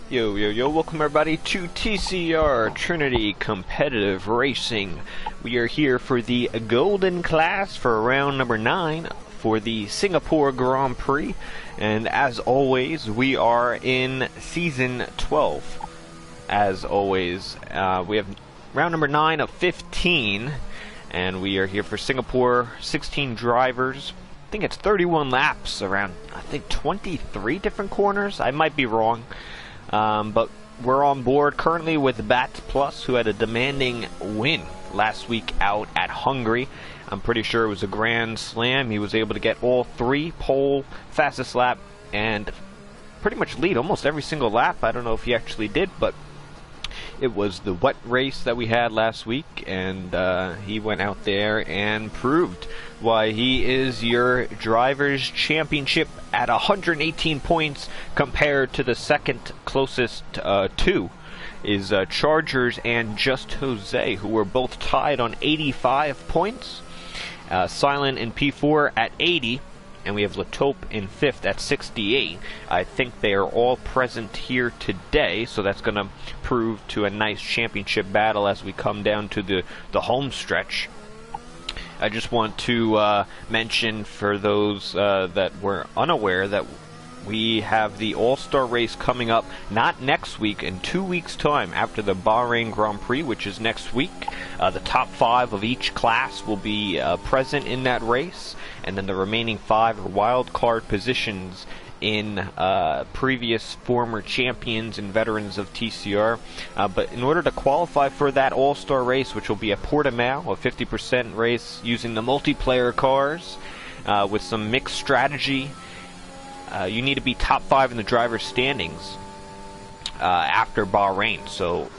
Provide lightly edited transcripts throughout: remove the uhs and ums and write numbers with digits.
Yo, yo, yo, welcome everybody to TCR, Trinity Competitive Racing. We are here for the Golden Class for round number 9 for the Singapore Grand Prix. And as always, we are in Season 12. As always, we have round number 9 of 15. And we are here for Singapore, 16 drivers. I think it's 31 laps around, I think 23 different corners. I might be wrong. But we're on board currently with Bats Plus, who had a demanding win last week out at Hungary. I'm pretty sure it was a grand slam. He was able to get all 3 pole, fastest lap, and pretty much lead almost every single lap. I don't know if he actually did, but it was the wet race that we had last week, and he went out there and proved why he is your Drivers' Championship at 118 points compared to the second closest two is Chargers and Just Jose, who were both tied on 85 points. Silent in P4 at 80. And we have Latope in 5th at 68. I think they are all present here today, so that's going to prove to a nice championship battle as we come down to the home stretch. I just want to mention for those that were unaware that we have the All-Star race coming up, not next week, in 2 weeks' time after the Bahrain Grand Prix, which is next week. The top 5 of each class will be present in that race, and then the remaining 5 are wild card positions in previous former champions and veterans of TCR. But in order to qualify for that All-Star race, which will be a Portimao, a 50% race using the multiplayer cars with some mixed strategy, you need to be top 5 in the driver's standings after Bahrain. So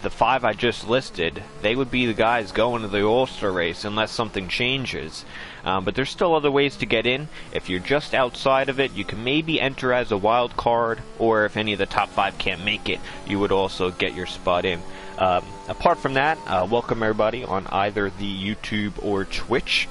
the 5 I just listed, they would be the guys going to the All-Star race unless something changes. But there's still other ways to get in. If you're just outside of it, you can maybe enter as a wild card, or if any of the top 5 can't make it, you would also get your spot in. Apart from that, welcome everybody on either the YouTube or Twitch.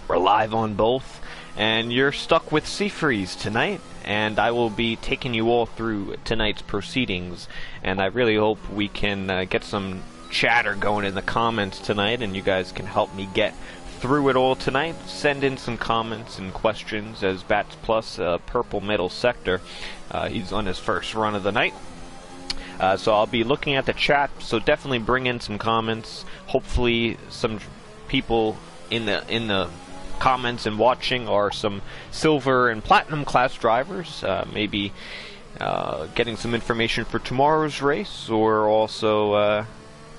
We're live on both. And you're stuck with Seafreeze tonight, and I will be taking you all through tonight's proceedings. And I really hope we can get some chatter going in the comments tonight, and you guys can help me get through it all tonight. Send in some comments and questions as Bats Plus, Purple Middle Sector. He's on his first run of the night. So I'll be looking at the chat, so definitely bring in some comments. Hopefully some people in the comments and watching are some silver and platinum class drivers, maybe getting some information for tomorrow's race, or also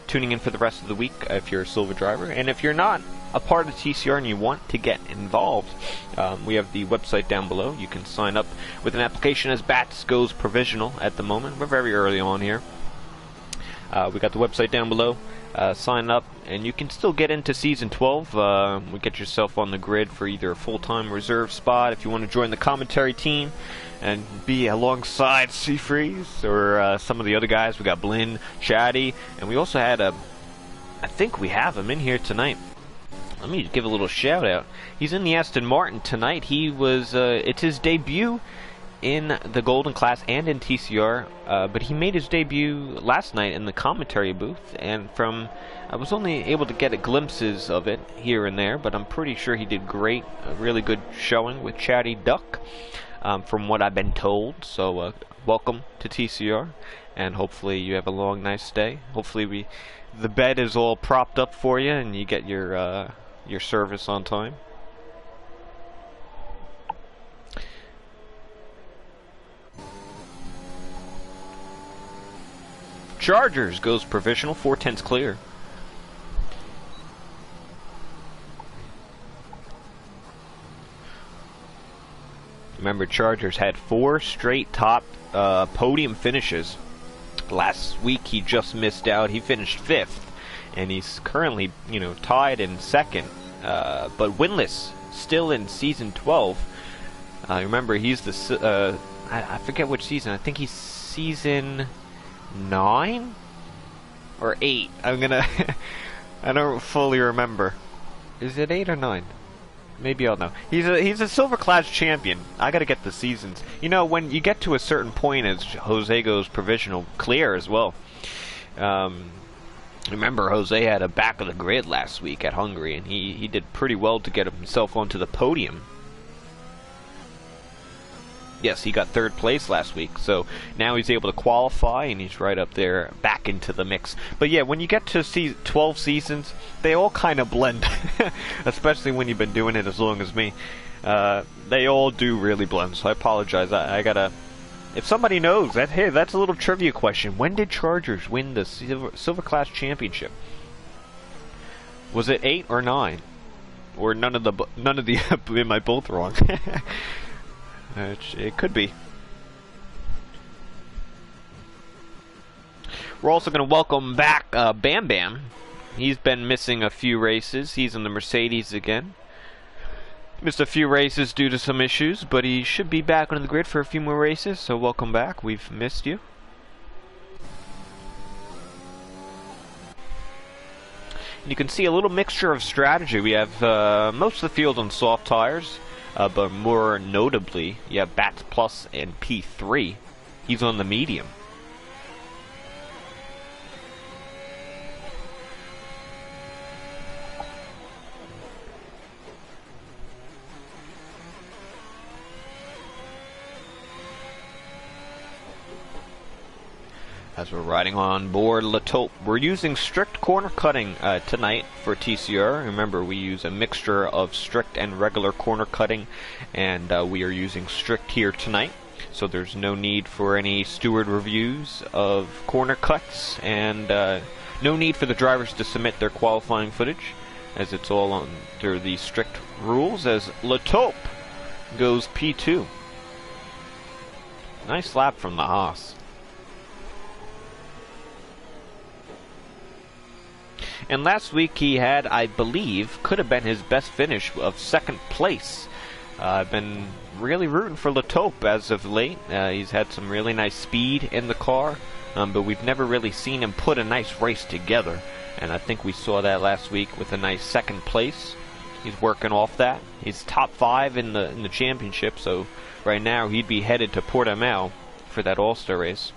tuning in for the rest of the week if you're a silver driver. And if you're not a part of TCR and you want to get involved, we have the website down below. You can sign up with an application as Bats goes provisional at the moment. We're very early on here. We got the website down below. Sign up, and you can still get into Season 12. We get yourself on the grid for either a full-time reserve spot if you want to join the commentary team and be alongside Seafreeze or some of the other guys. We got Blinn, Chatty, and we also had I think we have him in here tonight. Let me give a little shout out. He's in the Aston Martin tonight. He was, it's his debut in the Golden Class and in TCR, but he made his debut last night in the commentary booth, and I was only able to get glimpses of it here and there, but I'm pretty sure he did great. A really good showing with Chatty Duck, from what I've been told. So welcome to TCR, and hopefully you have a long, nice day. Hopefully the bed is all propped up for you and you get your service on time. Chargers goes provisional, 4/10 clear. Remember, Chargers had 4 straight top podium finishes. Last week he just missed out. He finished 5th, and he's currently, tied in 2nd, but winless still in Season 12. Remember, he's the I forget which season. I think he's Season 9 or 8. I don't fully remember. Is it 8 or 9? Maybe I'll know. He's a silver class champion. I gotta get the seasons. You know, when you get to a certain point, as Jose goes provisional clear as well. Remember, Jose had a back of the grid last week at Hungary, and he did pretty well to get himself onto the podium. Yes, he got 3rd place last week, so now he's able to qualify, and he's right up there, back into the mix. But yeah, when you get to 12 seasons, they all kind of blend, especially when you've been doing it as long as me. They all do really blend, so I apologize. I gotta... If somebody knows, hey, that's a little trivia question. When did Chargers win the Silver Class Championship? Was it 8 or 9? Or none of the... Am I both wrong? It could be. We're also going to welcome back Bam Bam. He's been missing a few races. He's in the Mercedes again. Missed a few races due to some issues, but he should be back on the grid for a few more races, so welcome back. We've missed you. And you can see a little mixture of strategy. We have most of the field on soft tires. But more notably, you have Bats Plus and P3. He's on the medium. As we're riding on board La Taupe, we're using strict corner cutting tonight for TCR. Remember, we use a mixture of strict and regular corner cutting, and we are using strict here tonight. So there's no need for any steward reviews of corner cuts, and no need for the drivers to submit their qualifying footage, as it's all under the strict rules, as La Taupe goes P2. Nice lap from the Haas. And last week he had, I believe, could have been his best finish of 2nd place. I've been really rooting for La Taupe as of late. He's had some really nice speed in the car, but we've never really seen him put a nice race together. And I think we saw that last week with a nice 2nd place. He's working off that. He's top 5 in the championship, so right now he'd be headed to Portimao for that All-Star race.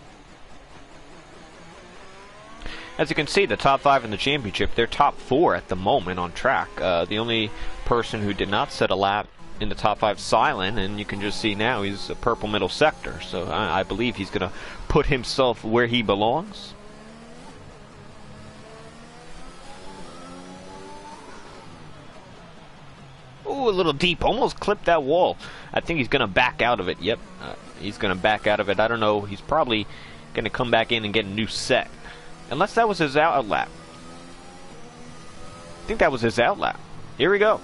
As you can see, the top 5 in the championship, they're top 4 at the moment on track. The only person who did not set a lap in the top 5 is Silent, and you can just see now he's a purple middle sector. So I believe he's going to put himself where he belongs. Ooh, a little deep, almost clipped that wall. I think he's going to back out of it. Yep, he's going to back out of it. I don't know, he's probably going to come back in and get a new set. Unless that was his out lap. I think that was his out lap. Here we go.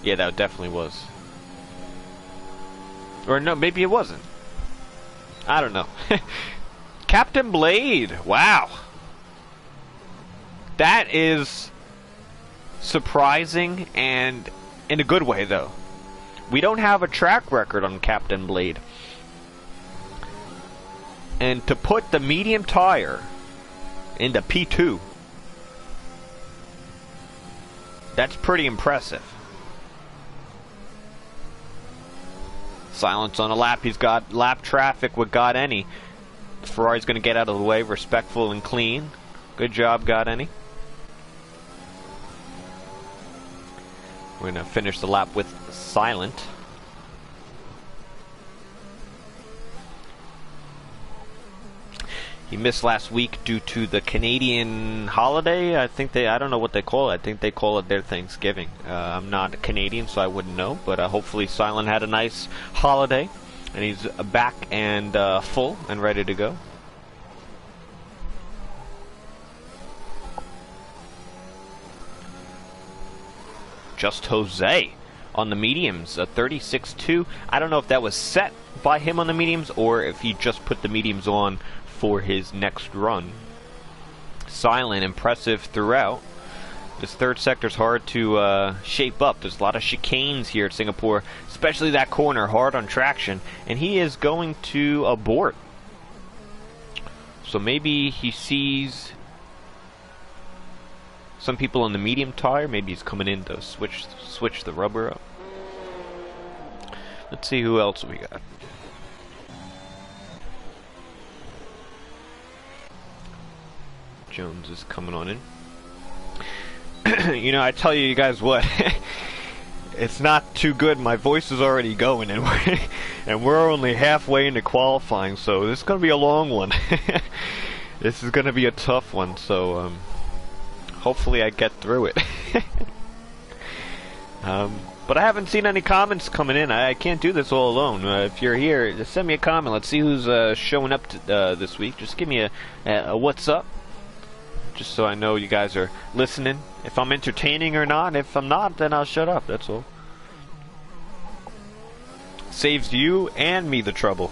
Yeah, that definitely was. Or no, maybe it wasn't. I don't know. Captain Blade. Wow. That is surprising, and in a good way, though. We don't have a track record on Captain Blade. And to put the medium tire into P2, that's pretty impressive. Silence on a lap. He's got lap traffic with Got Any. Ferrari's going to get out of the way, respectful and clean. Good job, Got Any. We're going to finish the lap with Silent. He missed last week due to the Canadian holiday. I don't know what they call it. I think they call it their Thanksgiving. I'm not Canadian, so I wouldn't know. But hopefully Silent had a nice holiday. And he's back and full and ready to go. Just Jose on the mediums, a 36.2. I don't know if that was set by him on the mediums or if he just put the mediums on for his next run. Silent, impressive throughout. This third sector's hard to shape up. There's a lot of chicanes here at Singapore, especially that corner, hard on traction, and he is going to abort. So maybe he sees Some people on the medium tire, maybe he's coming in to switch the rubber up. Let's see who else we got. Jones is coming on in. You know, I tell you guys what, it's not too good. My voice is already going, and we're only halfway into qualifying, so this is going to be a long one. This is going to be a tough one, so hopefully I get through it. But I haven't seen any comments coming in. I can't do this all alone. If you're here, just send me a comment. Let's see who's showing up this week. Just give me a what's up, just so I know you guys are listening. If I'm entertaining or not. If I'm not, then I'll shut up. That's all. Saves you and me the trouble.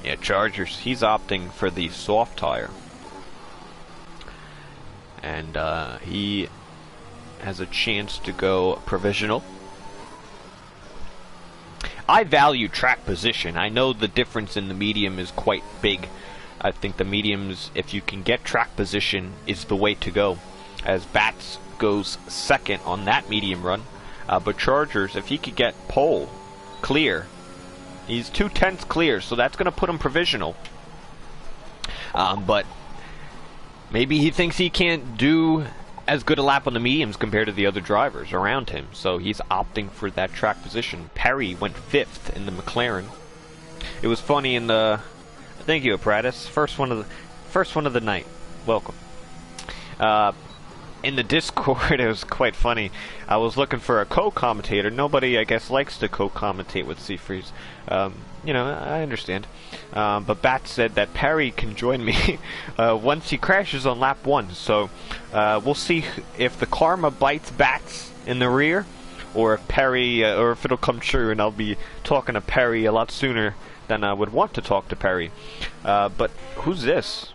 Yeah, Chargers, he's opting for the soft tire. And he has a chance to go provisional. I value track position. I know the difference in the medium is quite big. I think the mediums, if you can get track position, is the way to go. As Bats goes second on that medium run. But Chargers, if he could get pole clear, he's 2/10 clear, so that's going to put him provisional. But maybe he thinks he can't do as good a lap on the mediums compared to the other drivers around him, so he's opting for that track position. Perry went 5th in the McLaren. It was funny in the... Thank you, Apparatus. First one of the night. Welcome. In the Discord, it was quite funny. I was looking for a co-commentator. Nobody, I guess, likes to co-commentate with Seafreeze. You know, I understand. But Bat said that Perry can join me once he crashes on lap 1. So we'll see if the karma bites Bats in the rear, or if Perry, or if it'll come true, and I'll be talking to Perry a lot sooner than I would want to talk to Perry. But who's this?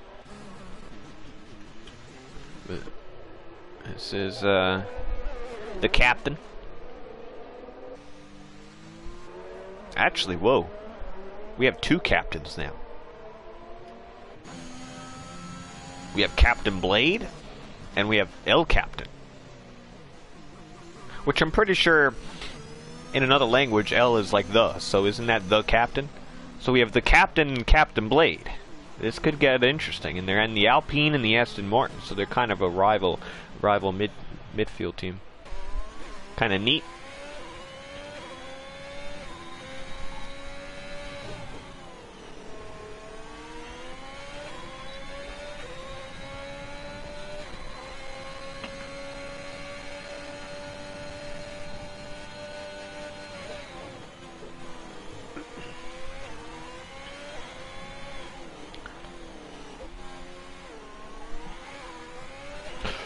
This is the captain. Actually, whoa. We have 2 captains now. We have Captain Blade, and we have El Captain. Which I'm pretty sure in another language, El is like the, so isn't that the captain? So we have the captain and Captain Blade. This could get interesting, and they're in the Alpine and the Aston Martin, so they're kind of a rival midfield team. Kind of neat.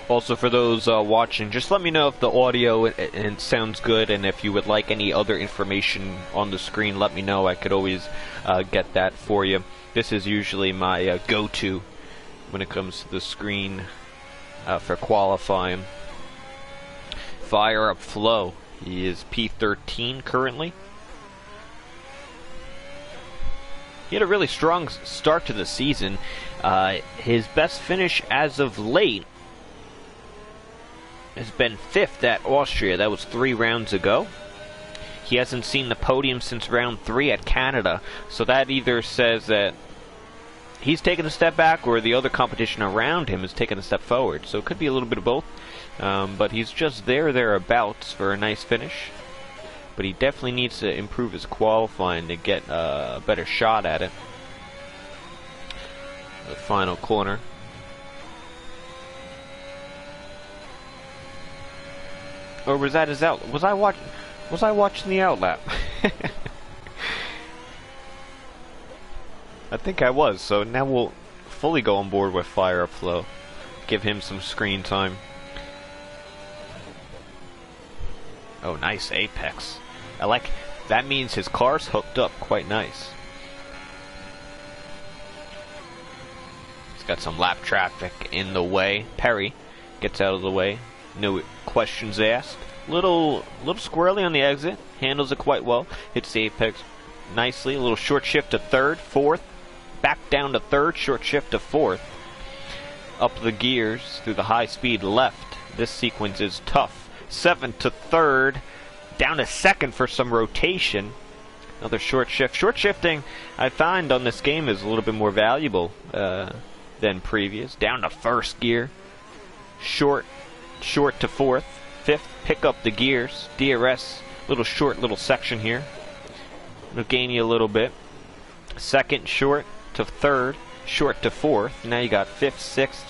Also, for those watching, just let me know if the audio and sounds good, and if you would like any other information on the screen, let me know. I could always get that for you. This is usually my go-to when it comes to the screen for qualifying. Fire Up Flow. He is P13 currently. He had a really strong start to the season. His best finish as of late has been 5th at Austria. That was 3 rounds ago. He hasn't seen the podium since round 3 at Canada, so that either says that he's taken a step back or the other competition around him has taken a step forward. So it could be a little bit of both, but he's just thereabouts for a nice finish. But he definitely needs to improve his qualifying to get a better shot at it. The final corner. Or was that his out? Was I watching the outlap? I think I was. So now we'll fully go on board with Fire Up Flow. Give him some screen time. Oh, nice apex. I like. That means his car's hooked up quite nice. He's got some lap traffic in the way. Perry gets out of the way. No questions asked. Little squirrely on the exit. Handles it quite well. Hits the apex nicely. A little short shift to third, fourth, back down to third, short shift to fourth. Up the gears through the high speed left. This sequence is tough. 7 to third, down to second for some rotation. Another short shift. Short shifting, I find on this game, is a little bit more valuable than previous. Down to first gear. Short to fourth. Fifth, pick up the gears. DRS, little short little section here. It'll gain you a little bit. Second, short to third. Short to fourth. Now you got fifth, sixth,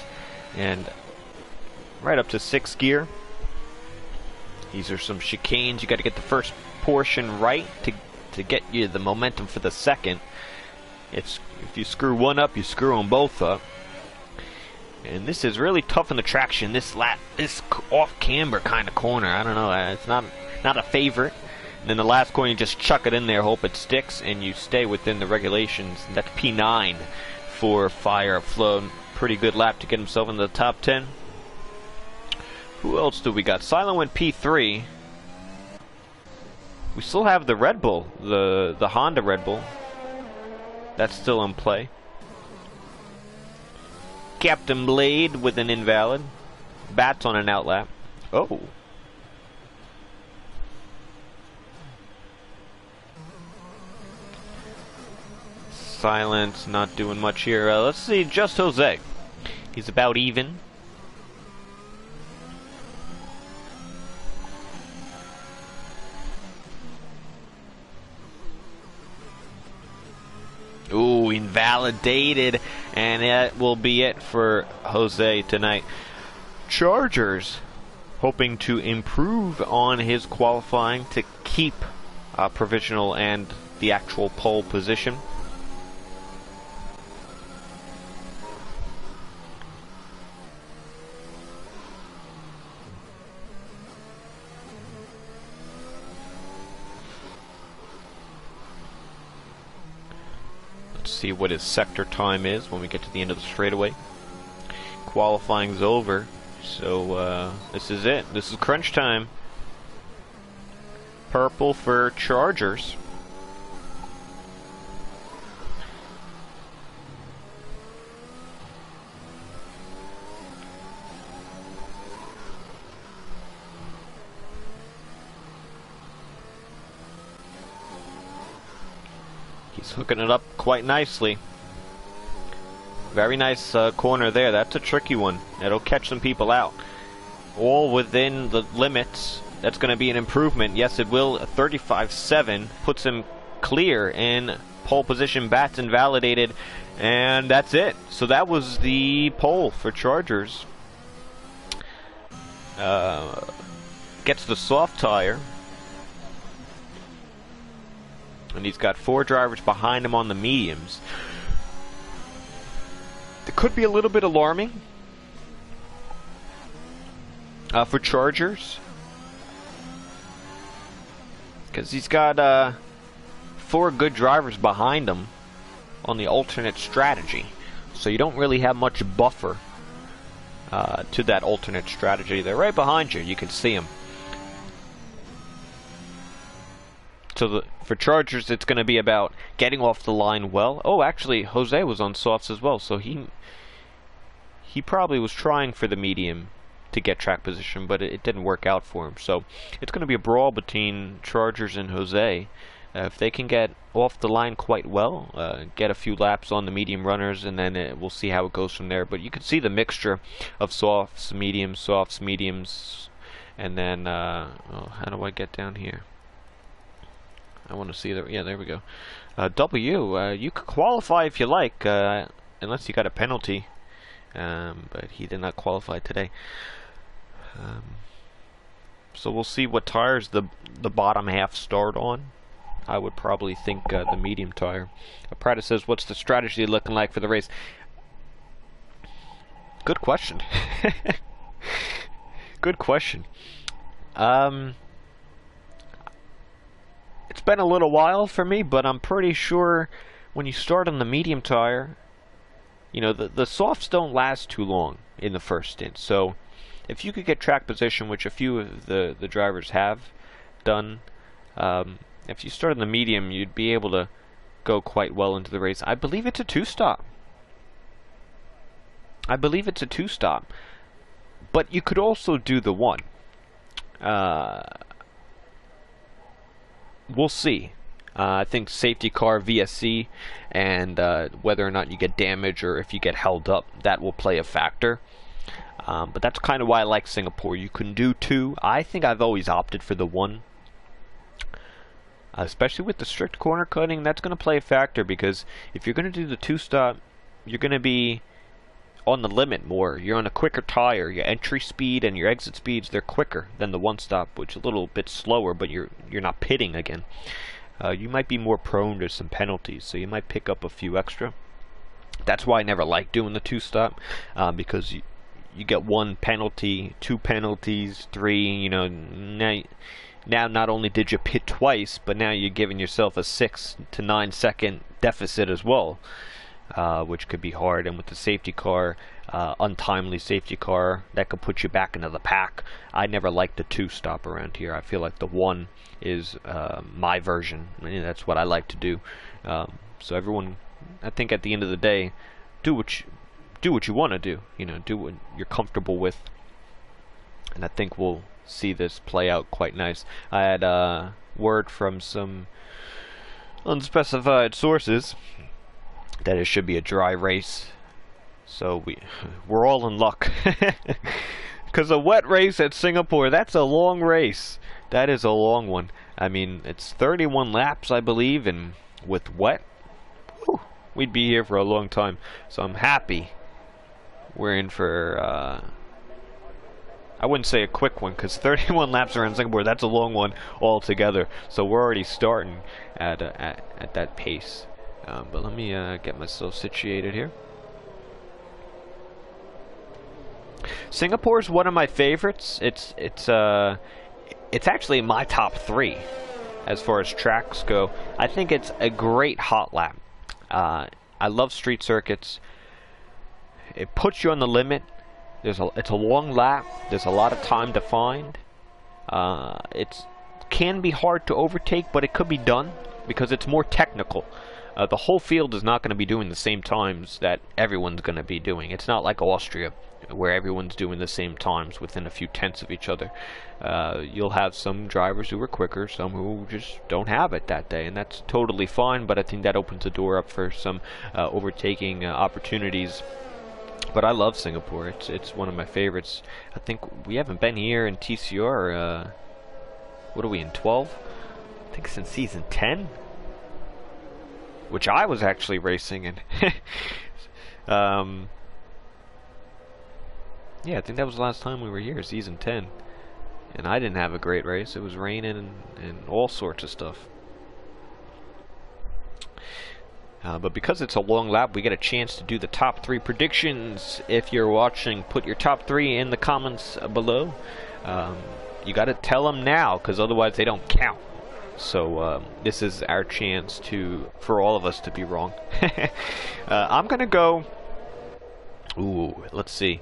and right up to sixth gear. These are some chicanes. You got to get the first portion right to get you the momentum for the second. If you screw one up, you screw them both up. And this is really tough in the traction. This off camber kind of corner, I don't know. It's not a favorite. And then the last corner, you just chuck it in there, hope it sticks, and you stay within the regulations. That's P9 for Fire Flow. Pretty good lap to get himself into the top 10. Who else do we got? Silent went P3. We still have the Red Bull, the Honda Red Bull. That's still in play. Captain Blade with an invalid. Bats on an outlap. Oh. Silence, not doing much here. Let's see, Just Jose. He's about even. Ooh, invalidated, and that will be it for Jose tonight. Chargers hoping to improve on his qualifying to keep provisional and the actual pole position. See what his sector time is when we get to the end of the straightaway. Qualifying's over, so this is it. This is crunch time. Purple for Chargers. He's hooking it up quite nicely. Very nice corner there. That's a tricky one. It'll catch some people out. All within the limits. That's going to be an improvement. Yes, it will. A 35.7 puts him clear in pole position. Bats invalidated. And that's it. So that was the pole for Chargers. Gets the soft tire. And he's got 4 drivers behind him on the mediums. It could be a little bit alarming for Chargers, because he's got 4 good drivers behind him on the alternate strategy. So you don't really have much buffer to that alternate strategy. They're right behind you. You can see them. So for Chargers, it's going to be about getting off the line well. Oh, actually, Jose was on softs as well, so he probably was trying for the medium to get track position, but it didn't work out for him. So it's going to be a brawl between Chargers and Jose. If they can get off the line quite well, get a few laps on the medium runners, and then we'll see how it goes from there. But you can see the mixture of softs, mediums, and then, how do I get down here? I want to see that. Yeah, there we go. W, you could qualify if you like, unless you got a penalty. But he did not qualify today. So we'll see what tires the bottom half start on. I would probably think the medium tire. Prada says, what's the strategy looking like for the race? Good question. Good question. It's been a little while for me, but I'm pretty sure when you start on the medium tire, you know, the softs don't last too long in the first stint. So if you could get track position, which a few of the drivers have done, if you start in the medium, you'd be able to go quite well into the race. I believe it's a two-stop. I believe it's a two-stop. But you could also do the one. We'll see. I think safety car, VSC, and whether or not you get damage or if you get held up, that will play a factor. But that's kind of why I like Singapore. You can do two. I think I've always opted for the one. Especially with the strict corner cutting, that's going to play a factor, because if you're going to do the two-stop, you're going to be on the limit more. You're on a quicker tire. Your entry speed and your exit speeds, they're quicker than the one-stop, which is a little bit slower, but you're not pitting again. You might be more prone to some penalties, so you might pick up a few extra. That's why I never like doing the two-stop, because you get one penalty, two penalties, three, you know. Now not only did you pit twice, but now you're giving yourself a 6 to 9 second deficit as well, which could be hard. And with the safety car, untimely safety car, that could put you back into the pack. I never liked the two-stop around here. I feel like the one is my version. That's what I like to do. So everyone, I think at the end of the day, do what you want to do. You know, do what you're comfortable with. And I think we'll see this play out quite nice. I had word from some unspecified sources that it should be a dry race. So we're all in luck. Because a wet race at Singapore, that's a long race. That is a long one. I mean, it's 31 laps, I believe, and with wet, whew, we'd be here for a long time. So I'm happy we're in for, I wouldn't say a quick one, because 31 laps around Singapore, that's a long one altogether. So we're already starting at that pace. But let me get myself situated here. Singapore is one of my favorites. It's actually my top 3 as far as tracks go. I think it's a great hot lap. I love street circuits. It puts you on the limit. It's a long lap. There's a lot of time to find. It can be hard to overtake, but it could be done because it's more technical. The whole field is not going to be doing the same times that everyone's going to be doing. It's not like Austria, where everyone's doing the same times within a few tenths of each other. You'll have some drivers who are quicker, some who just don't have it that day, and that's totally fine, but I think that opens the door up for some overtaking opportunities. But I love Singapore. It's one of my favorites. I think we haven't been here in TCR, what are we, in 12? I think since season 10? Which I was actually racing in. Yeah, I think that was the last time we were here, season 10. And I didn't have a great race. It was raining and all sorts of stuff. But because it's a long lap, we get a chance to do the top 3 predictions. If you're watching, put your top 3 in the comments below. You got to tell them now, because otherwise they don't count. So this is our chance for all of us to be wrong. I'm gonna go. Ooh, let's see.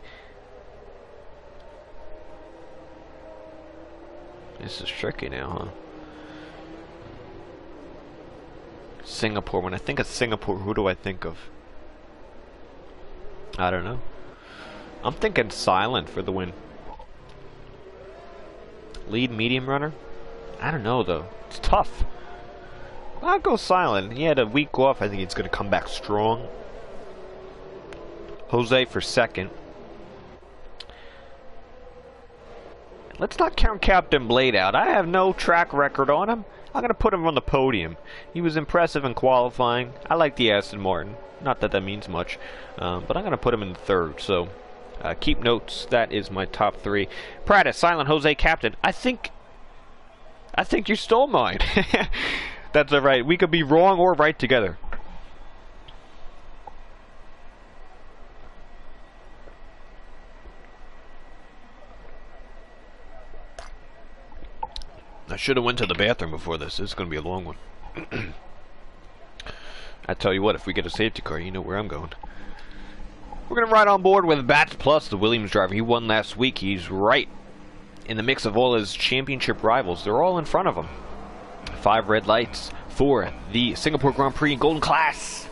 This is tricky now, huh? Singapore. When I think of Singapore, who do I think of? I don't know. I'm thinking Silent for the win. Lead medium runner? I don't know though. It's tough. I'll go Silent. He had a week off. I think he's going to come back strong. Jose for second. Let's not count Captain Blade out. I have no track record on him. I'm going to put him on the podium. He was impressive in qualifying. I like the Aston Martin. Not that that means much. But I'm going to put him in third. So keep notes. That is my top 3. Prada, Silent, Jose, Captain. I think you stole mine. That's alright. We could be wrong or right together. I should have went to the bathroom before this. This is going to be a long one. I tell you what, if we get a safety car, you know where I'm going. We're going to ride on board with Bats Plus, the Williams driver. He won last week. He's right in the mix of all his championship rivals. They're all in front of him. 5 red lights for the Singapore Grand Prix Golden Class.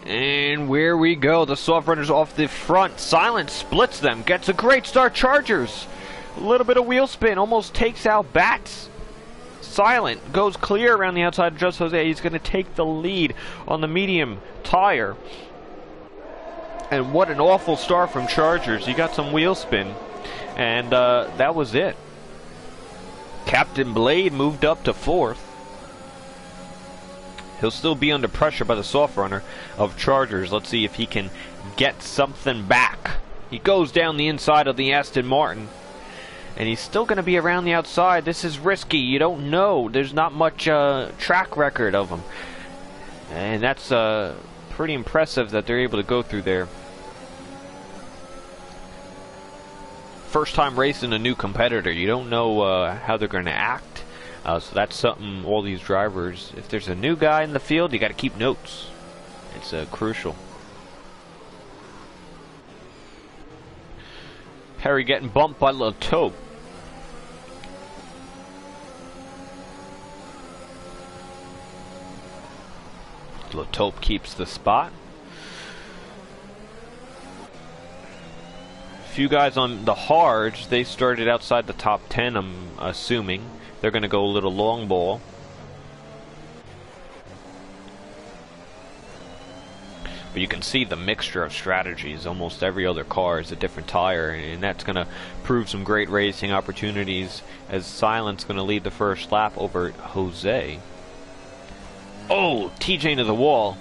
And where we go, the soft runners off the front. Silent splits them, gets a great start. Chargers, a little bit of wheel spin, almost takes out Bats. Silent goes clear around the outside of Just Jose. He's going to take the lead on the medium tire. And what an awful start from Chargers. He got some wheel spin, and that was it. Captain Blade moved up to 4th. He'll still be under pressure by the soft runner of Chargers. Let's see if he can get something back. He goes down the inside of the Aston Martin, and he's still going to be around the outside. This is risky. You don't know. There's not much track record of him, and that's pretty impressive that they're able to go through there. First time racing a new competitor. You don't know how they're going to act. So that's something all these drivers, if there's a new guy in the field, you got to keep notes. It's crucial. Perry getting bumped by Latope. Latope keeps the spot. A few guys on the hards, they started outside the top 10, I'm assuming. They're going to go a little long ball. But you can see the mixture of strategies. Almost every other car is a different tire, and that's going to prove some great racing opportunities, as Silent's going to lead the first lap over Jose. Oh, TJ into the wall.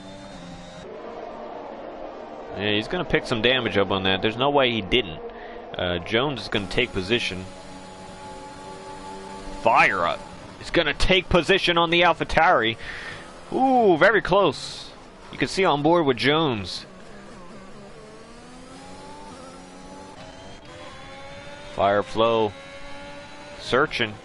Yeah, he's going to pick some damage up on that. There's no way he didn't. Jones is going to take position. Fire up. He's going to take position on the AlphaTauri. Ooh, very close. You can see on board with Jones. Fire flow. Searching.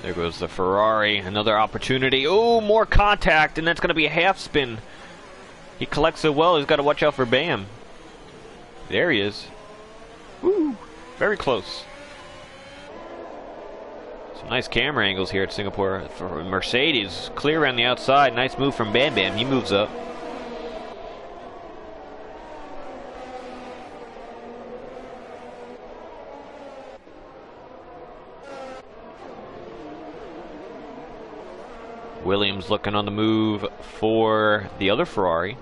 There goes the Ferrari. Another opportunity. Oh, more contact, and that's going to be a half spin. He collects it well. He's got to watch out for Bam. There he is. Woo! Very close. Some nice camera angles here at Singapore. For Mercedes, clear around the outside. Nice move from Bam Bam. He moves up. Williams looking on the move for the other Ferrari.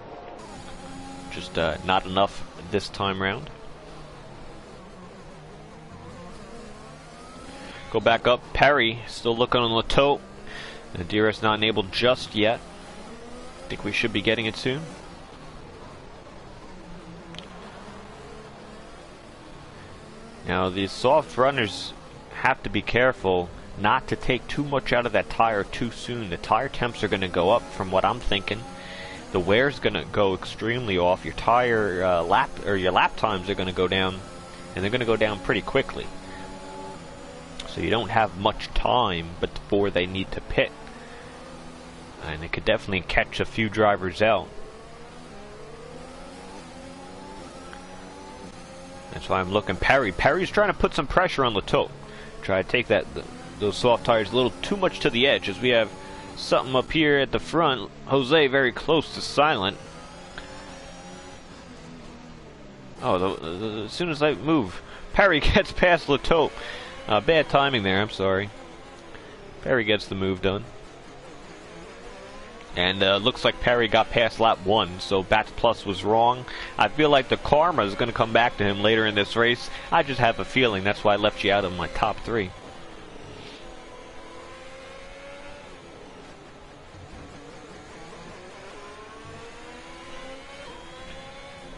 Just not enough this time round. Go back up. Perry still looking on Latote. DRS not enabled just yet. Think we should be getting it soon. Now these soft runners have to be careful not to take too much out of that tire too soon. The tire temps are going to go up from what I'm thinking. The wear's going to go extremely off. Your tire your lap times are going to go down, and they're going to go down pretty quickly. So you don't have much time before they need to pit, and it could definitely catch a few drivers out. That's why I'm looking. Perry's trying to put some pressure on Latote. Try to take those soft tires a little too much to the edge, as we have something up here at the front. Jose very close to Silent. Oh, as soon as I move, Perry gets past Latote. Bad timing there, I'm sorry. Perry gets the move done. And looks like Perry got past lap 1, so Bats Plus was wrong. I feel like the karma is going to come back to him later in this race. I just have a feeling. That's why I left you out of my top 3.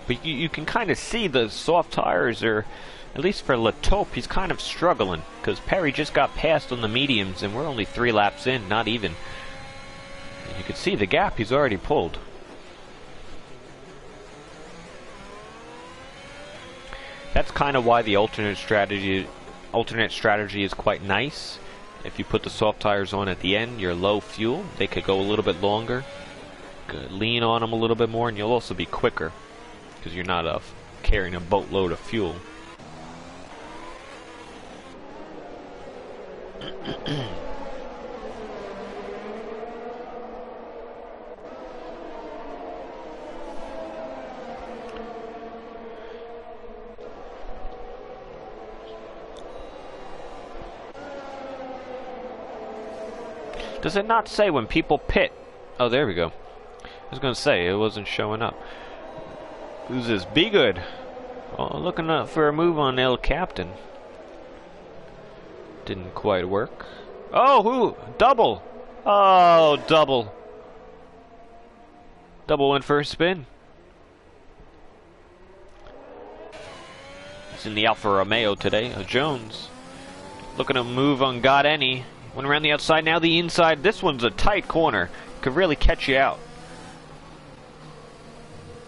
But you can kind of see the soft tires are, at least for Latope, he's kind of struggling, because Perry just got past on the mediums, and we're only 3 laps in, not even. And you can see the gap he's already pulled. That's kind of why the alternate strategy is quite nice. If you put the soft tires on at the end, you're low fuel. They could go a little bit longer. lean on them a little bit more, and you'll also be quicker because you're not carrying a boatload of fuel. Does it not say when people pit? Oh, there we go. I was going to say, it wasn't showing up. Who's this? Be Good. Oh, looking for a move on El Captain. Didn't quite work. Oh, who? Double. Oh, double. Double went for a spin. It's in the Alfa Romeo today. Jones. Looking to move on Got Any. Went around the outside, now the inside. This one's a tight corner. Could really catch you out.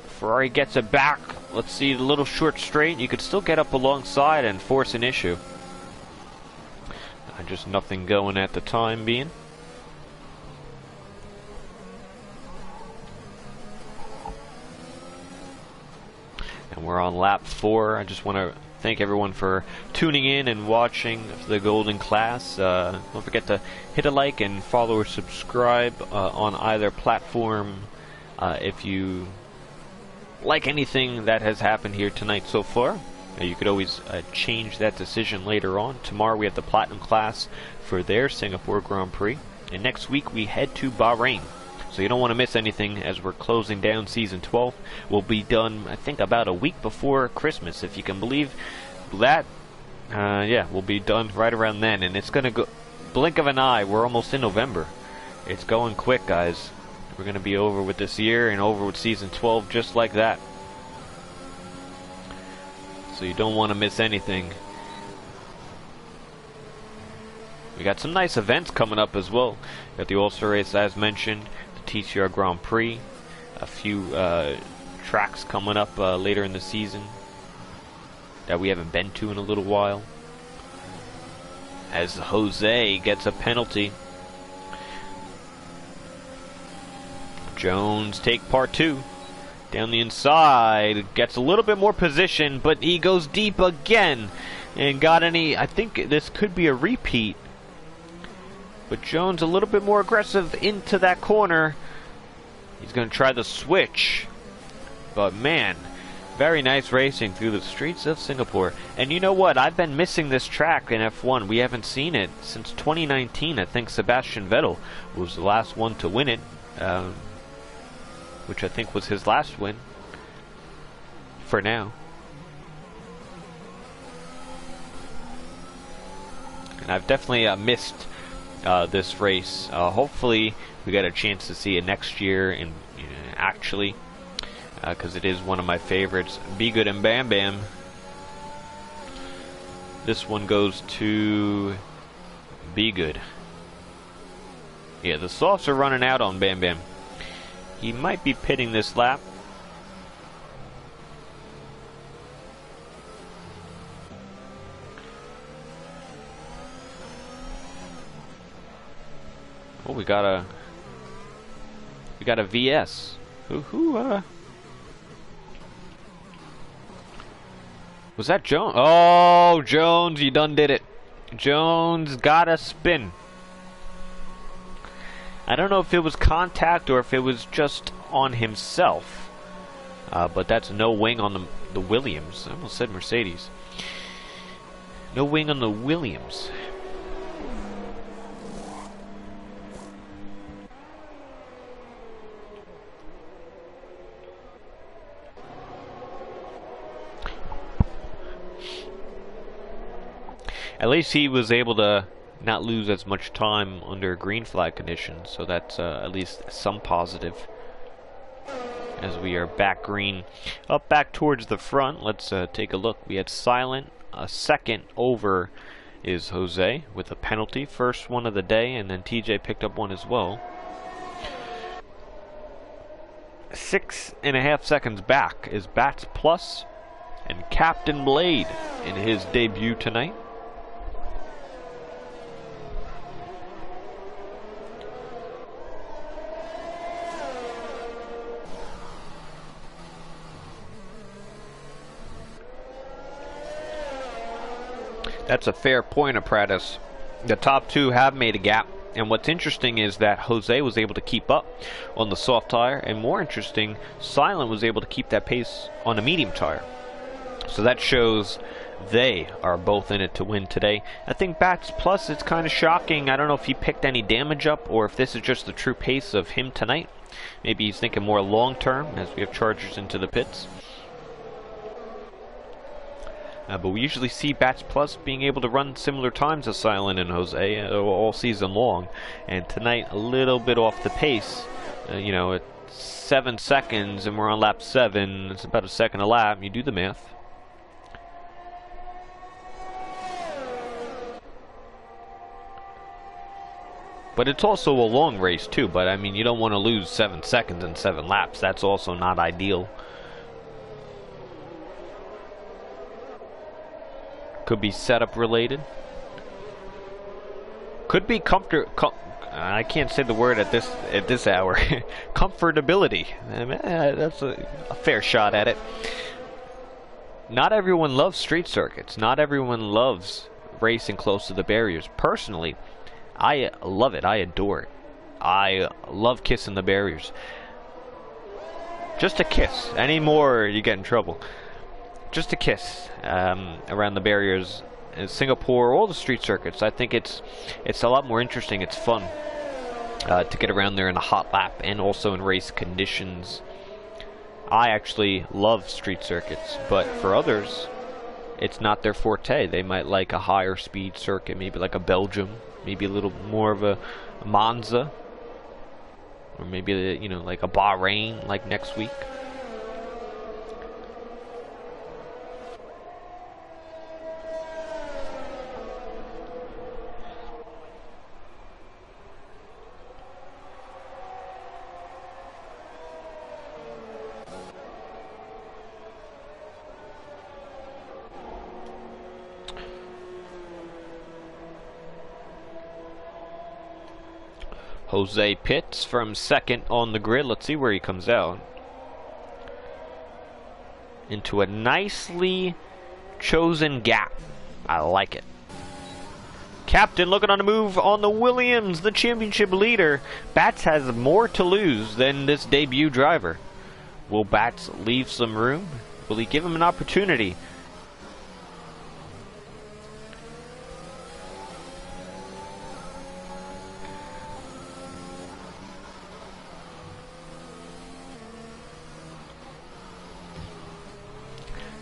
Ferrari gets it back. Let's see, the little short straight. You could still get up alongside and force an issue. Just nothing going at the time being. And we're on lap 4. I just want to thank everyone for tuning in and watching the Golden Class. Don't forget to hit a like and follow or subscribe on either platform if you like anything that has happened here tonight so far. You could always change that decision later on. Tomorrow we have the Platinum class for their Singapore Grand Prix. And next week we head to Bahrain. So you don't want to miss anything as we're closing down Season 12. We'll be done, I think, about a week before Christmas, if you can believe that. Yeah, we'll be done right around then. And it's going to go, blink of an eye, we're almost in November. It's going quick, guys. We're going to be over with this year and over with Season 12 just like that. So you don't want to miss anything. We got some nice events coming up as well. We got the All-Star Race as mentioned, the TCR Grand Prix, a few tracks coming up later in the season that we haven't been to in a little while. As Jose gets a penalty. Jones take part 2. Down the inside, gets a little bit more position, but he goes deep again. And Got Any, I think this could be a repeat. But Jones a little bit more aggressive into that corner. He's going to try the switch. But man, very nice racing through the streets of Singapore. And you know what? I've been missing this track in F1. We haven't seen it since 2019. I think Sebastian Vettel was the last one to win it. Which I think was his last win. For now. And I've definitely missed this race. Hopefully we get a chance to see it next year, and actually, because it is one of my favorites. Be Good and Bam Bam. This one goes to Be Good. Yeah, the softs are running out on Bam Bam. He might be pitting this lap. Oh, we got a VS. Was that Jones? Oh, Jones, you done did it. Jones got a spin. I don't know if it was contact or if it was just on himself. But that's no wing on the Williams. I almost said Mercedes. No wing on the Williams. At least he was able to not lose as much time under green flag conditions, so that's at least some positive. As we are back green, up back towards the front, let's take a look. We had Silent, a second over is Jose with a penalty, first one of the day, and then TJ picked up one as well. 6.5 seconds back is Bats Plus and Captain Blade in his debut tonight. That's a fair point, Apprentice. The top two have made a gap, and what's interesting is that Jose was able to keep up on the soft tire, and more interesting, Silent was able to keep that pace on a medium tire. So that shows they are both in it to win today. I think Bats Plus, it's kind of shocking. I don't know if he picked any damage up or if this is just the true pace of him tonight. Maybe he's thinking more long term as we have Chargers into the pits. But we usually see Bats Plus being able to run similar times as Silent and Jose all season long. And tonight, a little bit off the pace. You know, it's 7 seconds and we're on lap 7. It's about a second a lap. You do the math. But it's also a long race too, but I mean, you don't want to lose 7 seconds in 7 laps. That's also not ideal. Could be setup related. Could be I can't say the word at this hour. Comfortability. That's a fair shot at it. Not everyone loves street circuits. Not everyone loves racing close to the barriers. Personally, I love it. I adore it. I love kissing the barriers. Just a kiss. Any more, you get in trouble. Just a kiss around the barriers in Singapore, all the street circuits. I think it's a lot more interesting. It's fun to get around there in a hot lap and also in race conditions. I actually love street circuits, but for others, it's not their forte. They might like a higher speed circuit, maybe like a Belgium, maybe a little more of a Monza, or maybe you know, like a Bahrain, like next week. Jose pits from second on the grid. Let's see where he comes out. Into a nicely chosen gap. I like it. Captain looking on the move on the Williams, the championship leader. Bats has more to lose than this debut driver. Will Bats leave some room? Will he give him an opportunity?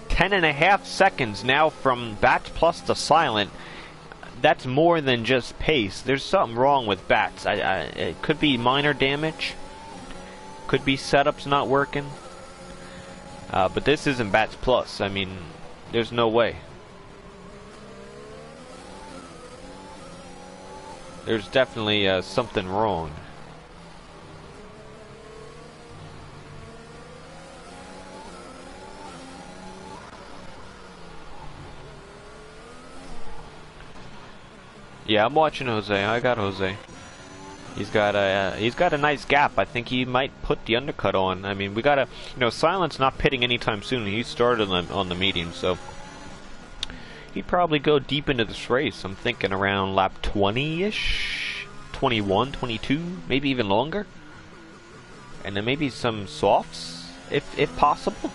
Ten and a half seconds now from Bats Plus to Silent. That's more than just pace. There's something wrong with Bats. It could be minor damage. Could be setups not working. But this isn't Bats Plus. I mean, there's no way. There's definitely something wrong. Yeah, I'm watching Jose. I got Jose. He's got a nice gap. I think he might put the undercut on. I mean, we gotta, you know, Silent's not pitting anytime soon. He started on the medium, so he'd probably go deep into this race. I'm thinking around lap 20-ish, 21, 22, maybe even longer, and then maybe some softs, if possible.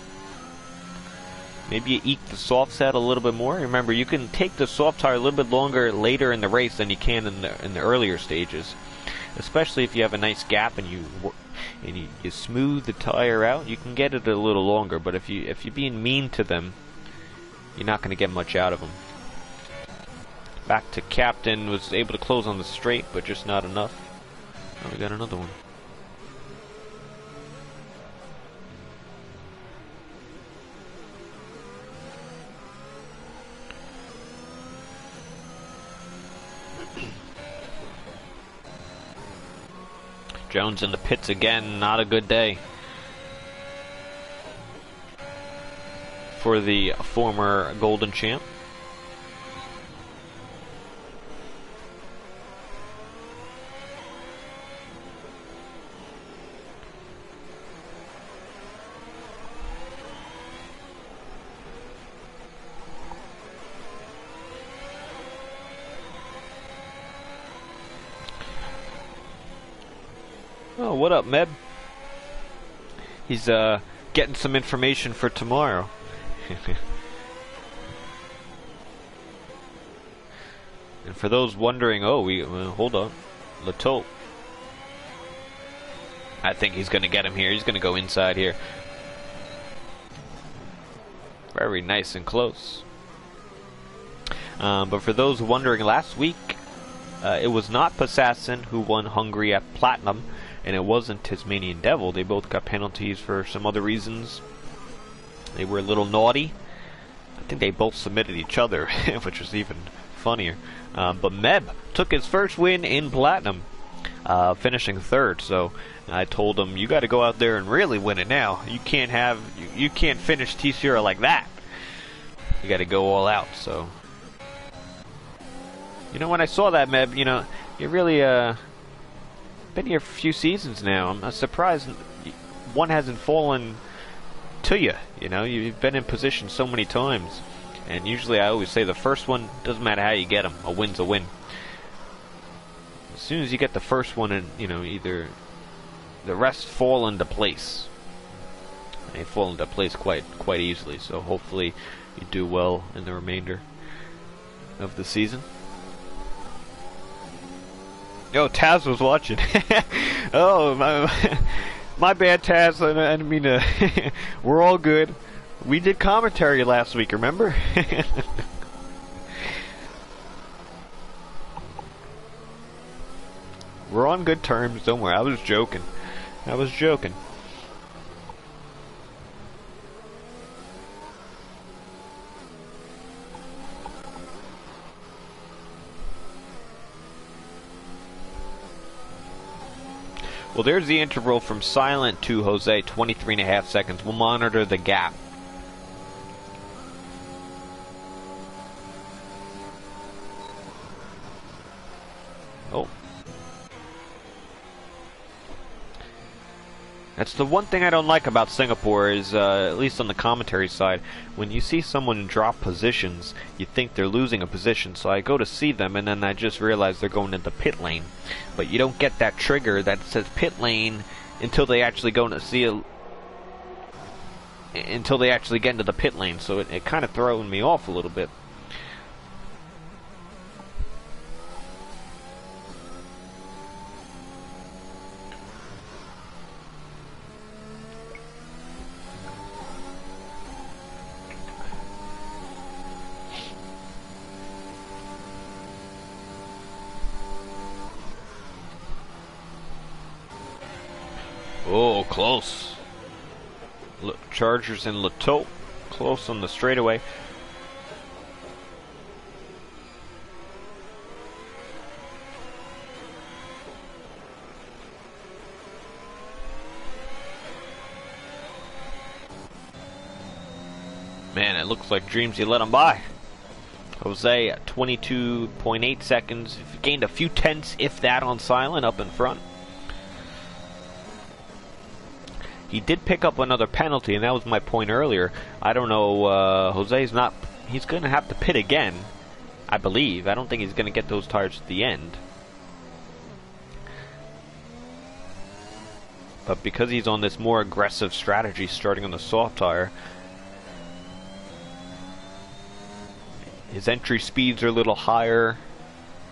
Maybe you eke the softs out a little bit more. Remember, you can take the soft tire a little bit longer later in the race than you can in the earlier stages. Especially if you have a nice gap and you smooth the tire out, you can get it a little longer. But if you're being mean to them, you're not going to get much out of them. Back to Captain, was able to close on the straight, but just not enough. Oh, we got another one. Jones in the pits again. Not a good day for the former Golden Champ. Oh, what up, Meb? He's getting some information for tomorrow. And for those wondering, oh, hold on, Latote. I think he's going to get him here. He's going to go inside here. Very nice and close. But for those wondering, last week it was not Passassin who won Hungary at Platinum, and it wasn't Tasmanian Devil. They both got penalties for some other reasons. They were a little naughty. I think they both submitted each other, which was even funnier. But Meb took his first win in Platinum, finishing third. So I told him, you got to go out there and really win it now. You can't finish TCR like that. You got to go all out. So, you know, when I saw that, Meb, you know, you really been here for a few seasons now. I'm surprised one hasn't fallen to you. You know, you've been in position so many times. And usually I always say the first one, doesn't matter how you get them, a win's a win. As soon as you get the first one, and you know, either the rest fall into place. They fall into place quite easily, so hopefully you do well in the remainder of the season. Yo, Taz was watching. Oh, my bad, Taz. I didn't mean to. We're all good. We did commentary last week, remember? We're on good terms, don't worry. I was joking. Well, there's the interval from silent to Jose, 23.5 seconds. We'll monitor the gap. Oh. That's the one thing I don't like about Singapore is, at least on the commentary side, when you see someone drop positions, you think they're losing a position, so I go to see them and then I just realize they're going into pit lane. But you don't get that trigger that says pit lane until they actually go to see until they actually get into the pit lane, so it kind of throwing me off a little bit. Oh, close. Chargers and Latote close on the straightaway. Man, it looks like dreams you let him by. Jose at 22.8 seconds. Gained a few tenths, if that, on silent up in front. He did pick up another penalty, and that was my point earlier. I don't know, Jose's not... He's going to have to pit again, I believe. I don't think he's going to get those tires at the end. But because he's on this more aggressive strategy, starting on the soft tire, his entry speeds are a little higher.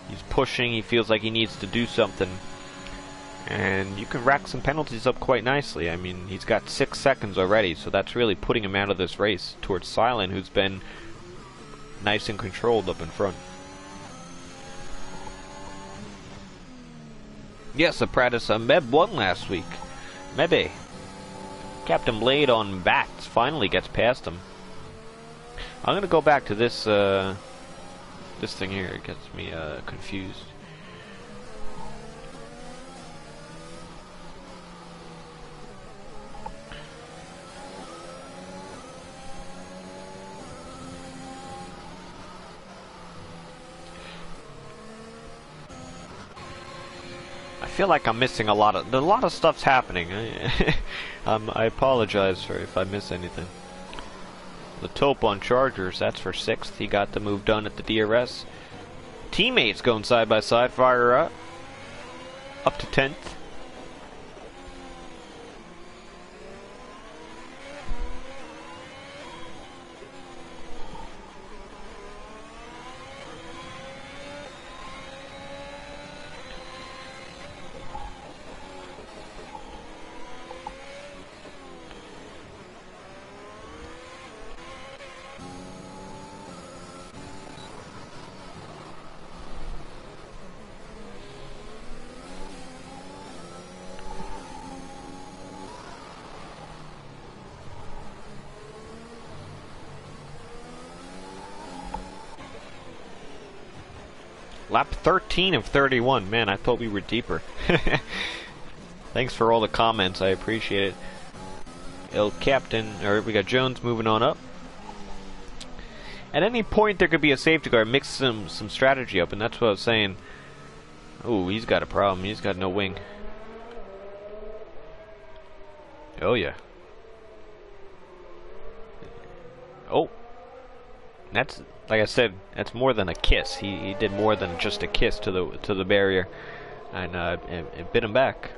He's pushing, he feels like he needs to do something. And you can rack some penalties up quite nicely. I mean, he's got 6 seconds already, so that's really putting him out of this race towards Silent, who's been nice and controlled up in front. Yes, Apprentice, Meb won last week. Mebe. Captain Blade on bats finally gets past him. I'm going to go back to this, this thing here. It gets me confused. I feel like I'm missing a lot of stuff's happening. I apologize for if I miss anything. The Taupe on Chargers, that's for 6th. He got the move done at the DRS. Teammates going side by side, fire up to 10th. Lap 13 of 31. Man, I thought we were deeper. Thanks for all the comments. I appreciate it. El Captain, or we got Jones moving on up. At any point, there could be a safety car. Mix some strategy up, and that's what I was saying. Oh, he's got a problem. He's got no wing. Oh yeah. Oh, that's, like I said, that's more than a kiss. He did more than just a kiss to the barrier, and it bit him back.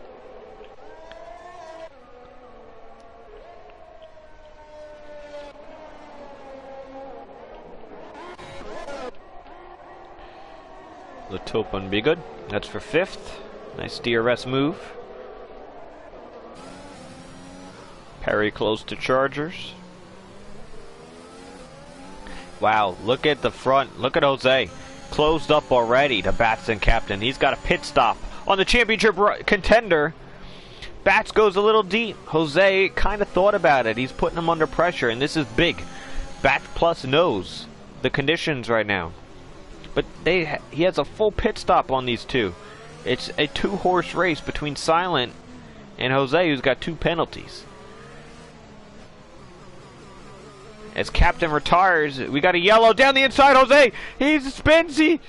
Latopun be good. That's for 5th. Nice DRS move. Perry close to Chargers. Wow, look at the front. Look at Jose. Closed up already to Bats and Captain. He's got a pit stop on the championship contender. Bats goes a little deep. Jose kind of thought about it. He's putting him under pressure, and this is big. Bats Plus knows the conditions right now. But he has a full pit stop on these two. It's a 2-horse race between Silent and Jose, who's got 2 penalties. As Captain retires, we got a yellow down the inside. Jose, he spins. He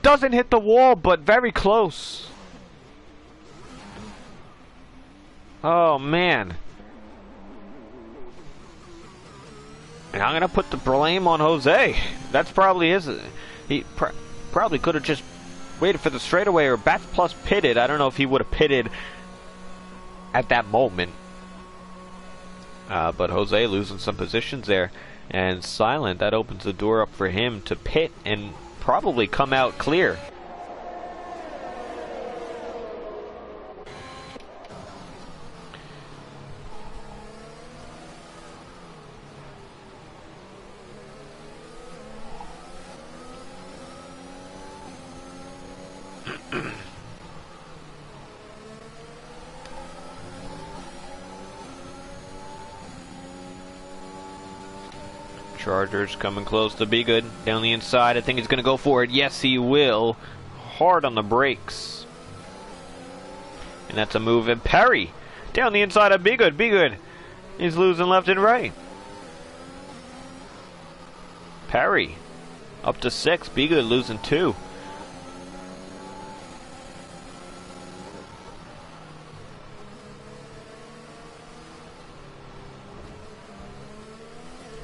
doesn't hit the wall, but very close. Oh, man. And I'm going to put the blame on Jose. That's probably his. He probably could have just waited for the straightaway, or Bats Plus pitted. I don't know if he would have pitted at that moment. But Jose losing some positions there. And Silent, that opens the door up for him to pit and probably come out clear. Chargers coming close to be good. Down the inside, I think he's going to go for it. Yes, he will. Hard on the brakes. And that's a move. And Perry down the inside of Be Good. Be Good. He's losing left and right. Perry up to 6. Be Good losing 2.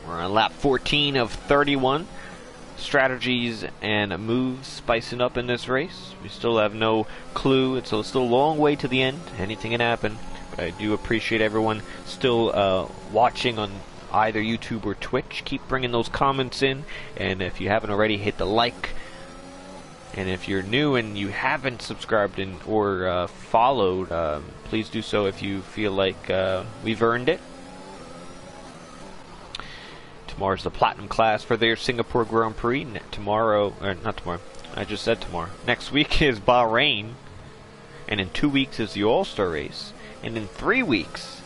We're on lap 14 of 31. Strategies and moves spicing up in this race. We still have no clue. It's still a long way to the end. Anything can happen. But I do appreciate everyone still watching on either YouTube or Twitch. Keep bringing those comments in. And if you haven't already, hit the like. And if you're new and you haven't subscribed or followed, please do so if you feel like we've earned it. Tomorrow's the Platinum class for their Singapore Grand Prix. Tomorrow, or not tomorrow, I just said tomorrow. Next week is Bahrain. And in 2 weeks is the All-Star race. And in 3 weeks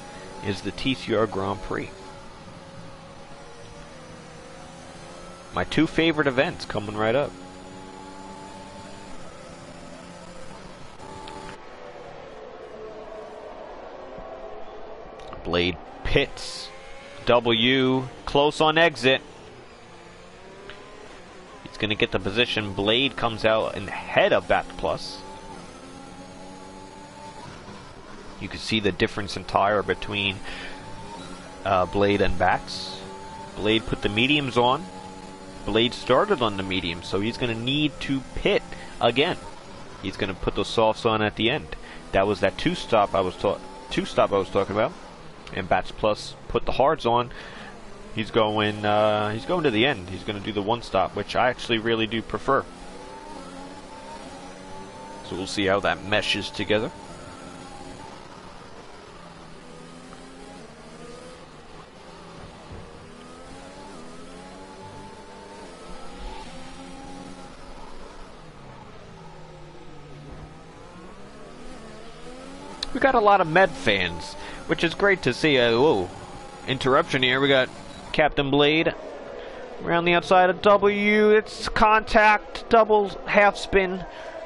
is the TCR Grand Prix. My 2 favorite events coming right up. Blade pits. W, close on exit. He's going to get the position. Blade comes out ahead of Bat Plus. You can see the difference in tire between Blade and Bats. Blade put the mediums on. Blade started on the mediums, so he's going to need to pit again. He's going to put those softs on at the end. That was that two-stop I was talking about. And Bats Plus put the hards on. He's going to the end. He's going to do the one stop, which I actually really do prefer. So we'll see how that meshes together. We got a lot of Med fans, which is great to see. Whoa, interruption here. We got Captain Blade Around the outside of W, it's contact, double half spin.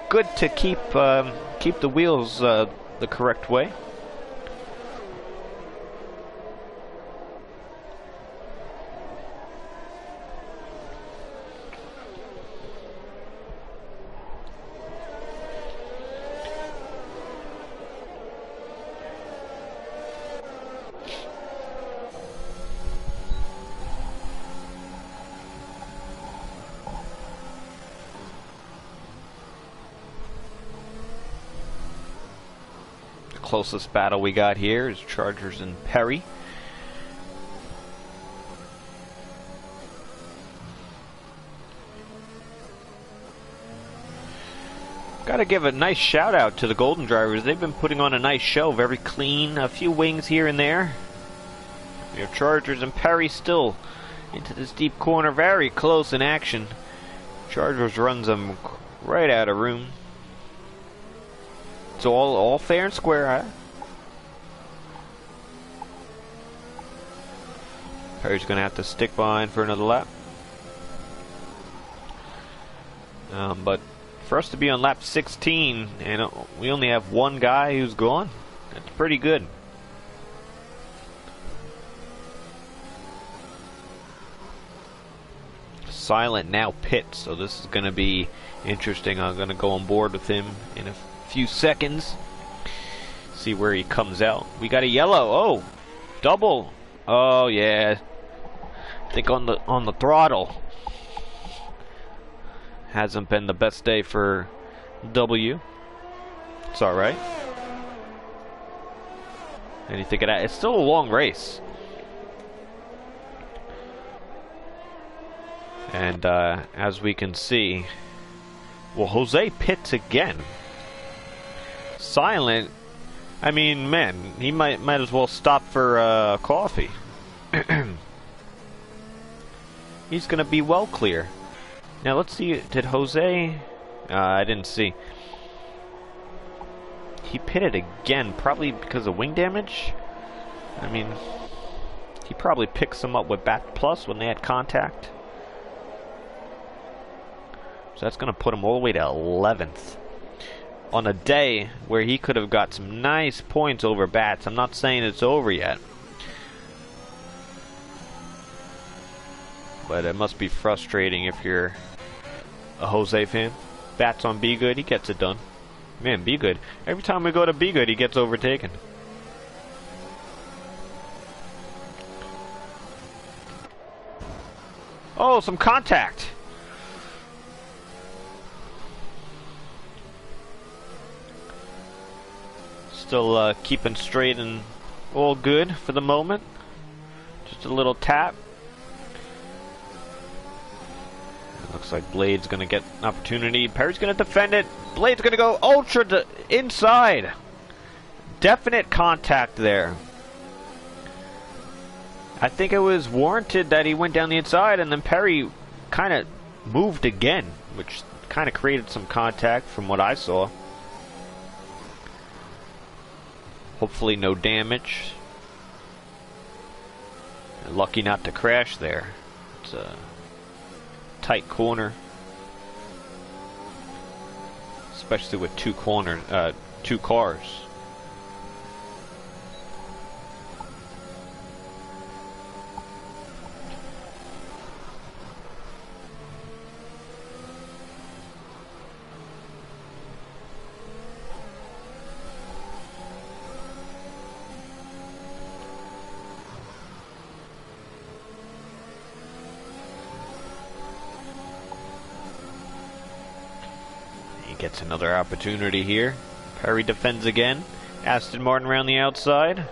Good to keep the wheels the correct way. Closest battle we got here is Chargers and Perry. Gotta give a nice shout out to the Golden drivers. They've been putting on a nice show, very clean, a few wings here and there. We have Chargers and Perry still into this deep corner, very close in action. Chargers runs them right out of room. It's all fair and square, huh? Perry's gonna have to stick behind for another lap. But for us to be on lap 16 and we only have one guy who's gone, that's pretty good. Silent now pits, so this is gonna be interesting. I'm gonna go on board with him in a few seconds, see where he comes out. We got a yellow. Oh, double. Oh yeah, I think on the throttle hasn't been the best day for W. It's all right. And you think of that, it's still a long race. And as we can see, well, Jose pits again. Silent, I mean, man, he might as well stop for coffee. He's gonna be well clear. Now let's see, did Jose, I didn't see. He pitted again, probably because of wing damage. I mean, he probably picks them up with Bat Plus when they had contact. So that's gonna put him all the way to 11th. On a day where he could have got some nice points over Bats. I'm not saying it's over yet, but it must be frustrating if you're a Jose fan. Bats on Be Good, he gets it done. Man, Be Good. Every time we go to Be Good, he gets overtaken. Oh, some contact. Still keeping straight and all good for the moment. Just a little tap. Looks like Blade's gonna get an opportunity. Perry's gonna defend it. Blade's gonna go ultra to inside. Definite contact there. I think it was warranted that he went down the inside, and then Perry kind of moved again, which kind of created some contact from what I saw. Hopefully no damage. Lucky not to crash there. It's a tight corner, especially with two cars. Gets another opportunity here. Perry defends again. Aston Martin around the outside.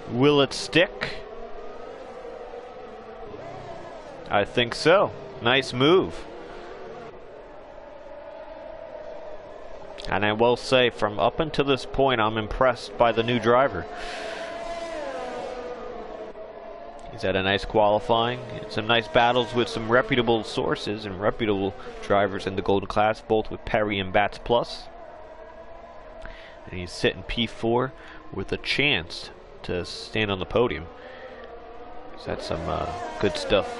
Will it stick? I think so. Nice move. And I will say, from up until this point, I'm impressed by the new driver. He's had a nice qualifying, some nice battles with some reputable sources and reputable drivers in the Golden class, both with Perry and Bats Plus. And he's sitting P4 with a chance to stand on the podium. So that's some good stuff.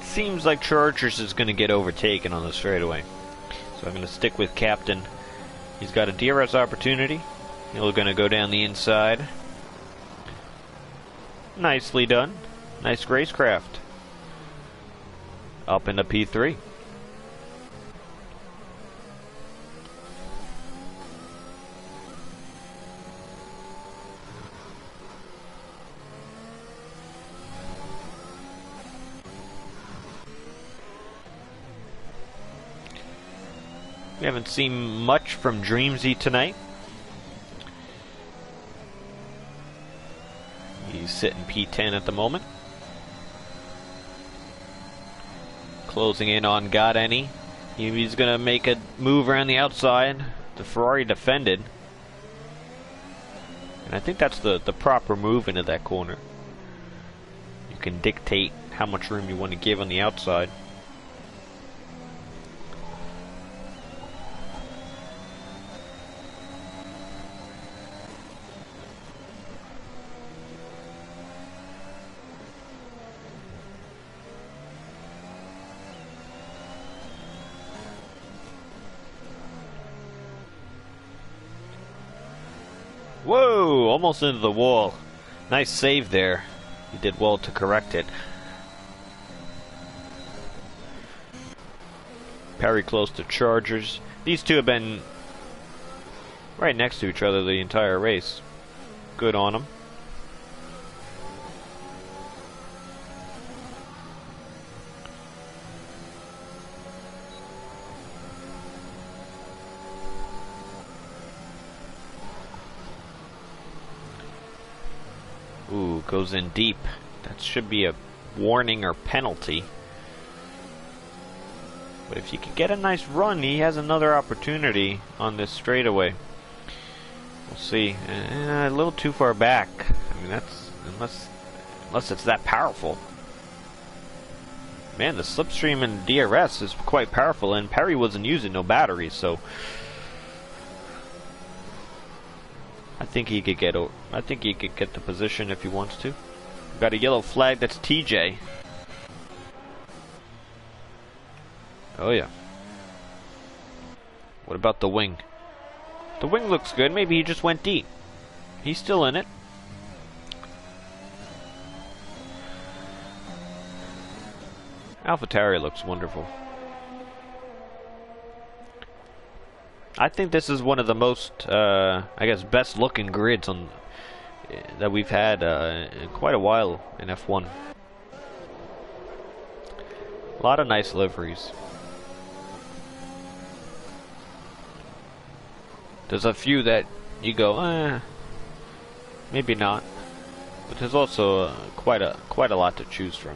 Seems like Chargers is going to get overtaken on the straightaway. So I'm going to stick with Captain. He's got a DRS opportunity. He's going to go down the inside. Nicely done. Nice racecraft. Up into P3. We haven't seen much from Dreamsy tonight. He's sitting P10 at the moment. Closing in on Got Any. He's going to make a move around the outside. The Ferrari defended. And I think that's the proper move into that corner. You can dictate how much room you want to give on the outside. Whoa! Almost into the wall. Nice save there. He did well to correct it. Perry close to Chargers. These two have been right next to each other the entire race. Good on them. Ooh, goes in deep. That should be a warning or penalty. But if you could get a nice run, he has another opportunity on this straightaway. We'll see. A little too far back. I mean, that's unless it's that powerful. Man, the slipstream in DRS is quite powerful, and Perry wasn't using no batteries, so I think he could get the position if he wants to. Got a yellow flag. That's TJ. Oh yeah. What about the wing? The wing looks good. Maybe he just went deep. He's still in it. AlphaTauri looks wonderful. I think this is one of the most, I guess, best looking grids on that we've had in quite a while in F1. A lot of nice liveries. There's a few that you go, maybe not, but there's also quite a lot to choose from.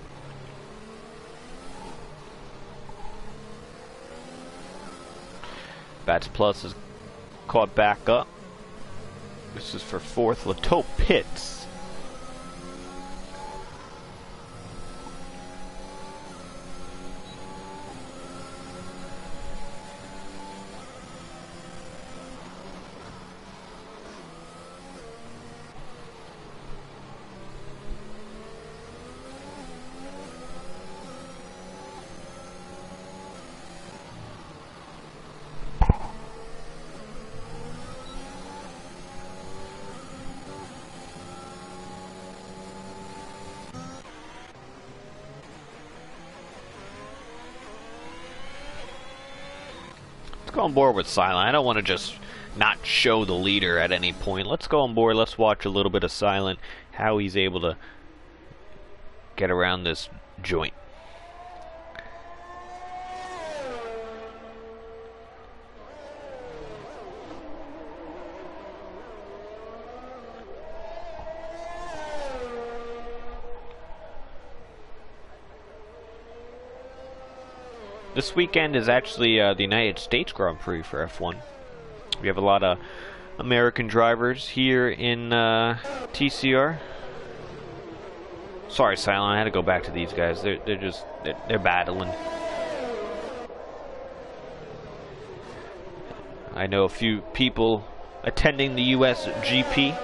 Bats Plus is caught back up. This is for fourth. Lateau pits. Let's go on board with Silent. I don't want to just not show the leader at any point. Let's go on board. Let's watch a little bit of Silent, how he's able to get around this joint. This weekend is actually the United States Grand Prix for F1. We have a lot of American drivers here in TCR. Sorry, Silent, I had to go back to these guys. They're battling. I know a few people attending the US GP.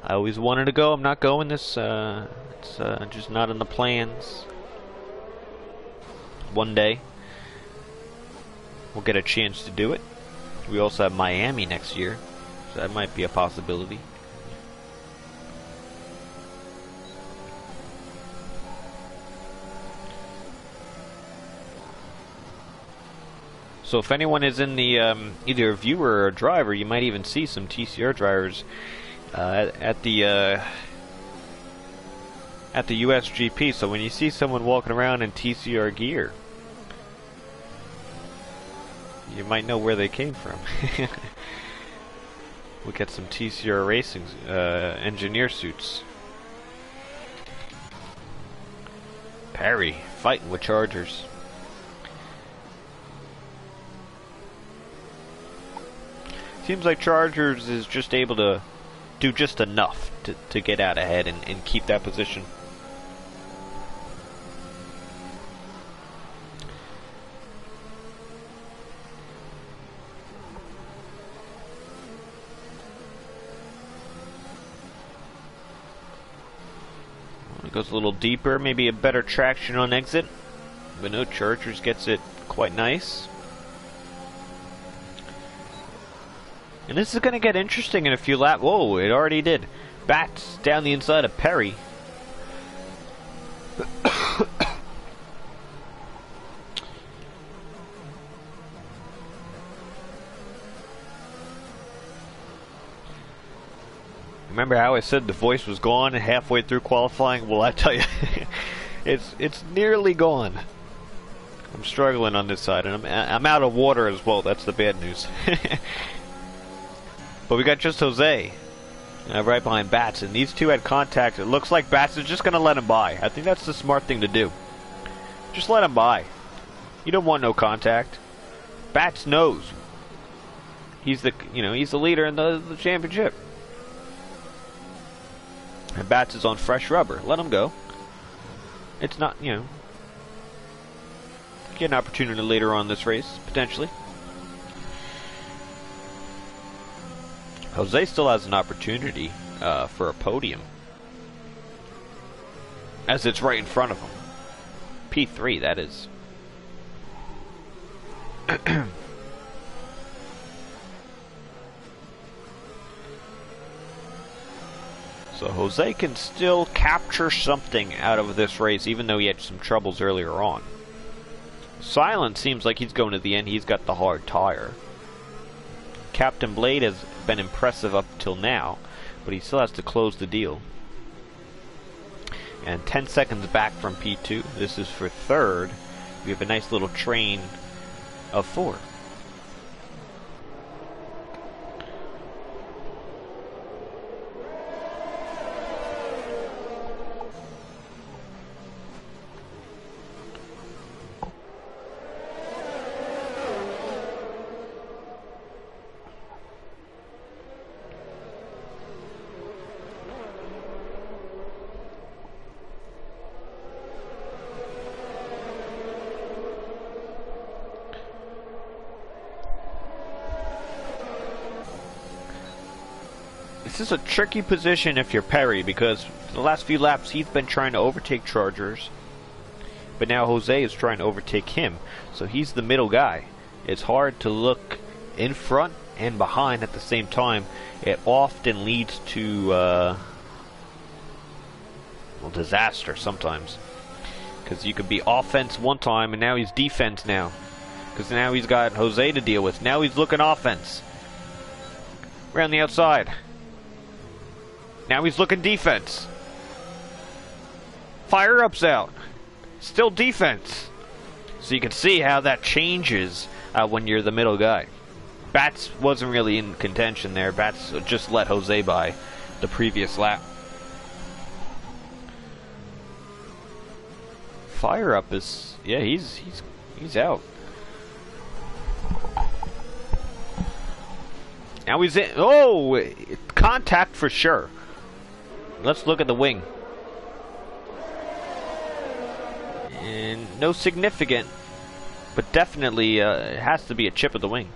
I always wanted to go. I'm not going this. It's just not in the plans. One day we'll get a chance to do it. We also have Miami next year, so that might be a possibility. So if anyone is in the either a viewer or a driver, you might even see some TCR drivers at the USGP. So when you see someone walking around in TCR gear, you might know where they came from. We'll get some TCR Racing engineer suits. Perry fighting with Chargers. Seems like Chargers is just able to do just enough to get out ahead and keep that position. It goes a little deeper, maybe a better traction on exit. But no, Chargers gets it quite nice. And this is going to get interesting in a few laps. Whoa, it already did. Bats down the inside of Perry. Remember how I said the voice was gone halfway through qualifying? Well, I tell you, it's nearly gone. I'm struggling on this side, and I'm out of water as well. That's the bad news. But we got just Jose right behind Bats, and these two had contact. It looks like Bats is just going to let him by. I think that's the smart thing to do. Just let him by. You don't want no contact. Bats knows. He's the leader in the championship. And Bats is on fresh rubber. Let him go. It's not, get an opportunity later on in this race, potentially. Jose still has an opportunity for a podium, as it's right in front of him. P3, that is. So Jose can still capture something out of this race, even though he had some troubles earlier on. Silent seems like he's going to the end. He's got the hard tire. Captain Blade has been impressive up till now, but he still has to close the deal. And 10 seconds back from P2. This is for third. We have a nice little train of 4. This is a tricky position if you're Perry, because the last few laps he's been trying to overtake Chargers, but now Jose is trying to overtake him, so he's the middle guy. It's hard to look in front and behind at the same time. It often leads to disaster sometimes, because you could be offense one time and now he's defense now, because now he's got Jose to deal with. Now he's looking offense around the outside. Now he's looking defense. Fire-up's out. Still defense. So you can see how that changes when you're the middle guy. Bats wasn't really in contention there. Bats just let Jose by the previous lap. fire up is, yeah, he's out. Now he's in. Oh, contact for sure. Let's look at the wing. And no significant, but definitely it has to be a chip of the wing.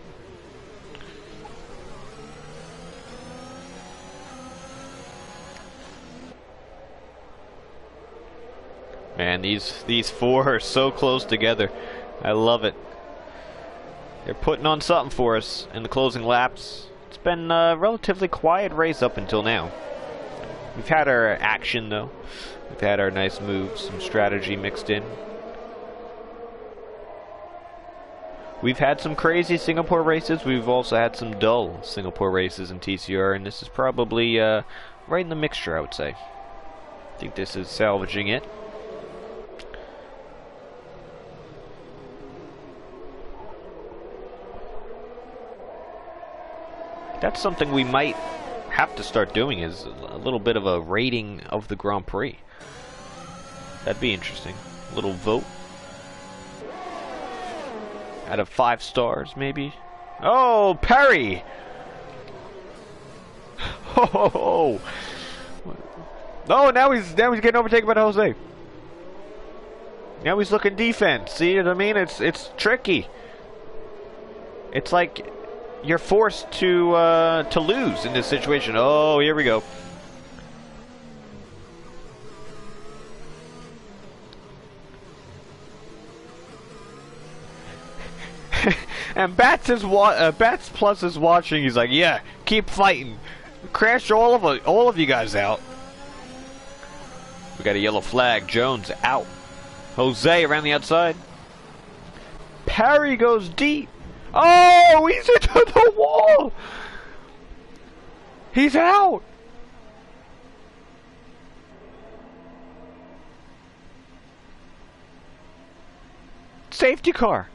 Man, these four are so close together. I love it. They're putting on something for us in the closing laps. It's been a relatively quiet race up until now. We've had our action though. We've had our nice moves, some strategy mixed in. We've had some crazy Singapore races. We've also had some dull Singapore races in TCR, and this is probably right in the mixture, I would say. I think this is salvaging it. That's something we might have to start doing, is a little bit of a rating of the Grand Prix. That'd be interesting. A little vote. Out of 5 stars, maybe. Oh, Perry! Oh, no! Now he's getting overtaken by Jose. Now he's looking defense. See what I mean? It's tricky. It's like you're forced to lose in this situation. Oh, here we go. And Bats Plus is watching. He's like, "Yeah, keep fighting. Crash all of you guys out." We got a yellow flag. Jones out. Jose around the outside. Perry goes deep. Oh, he's into the wall. He's out. Safety car.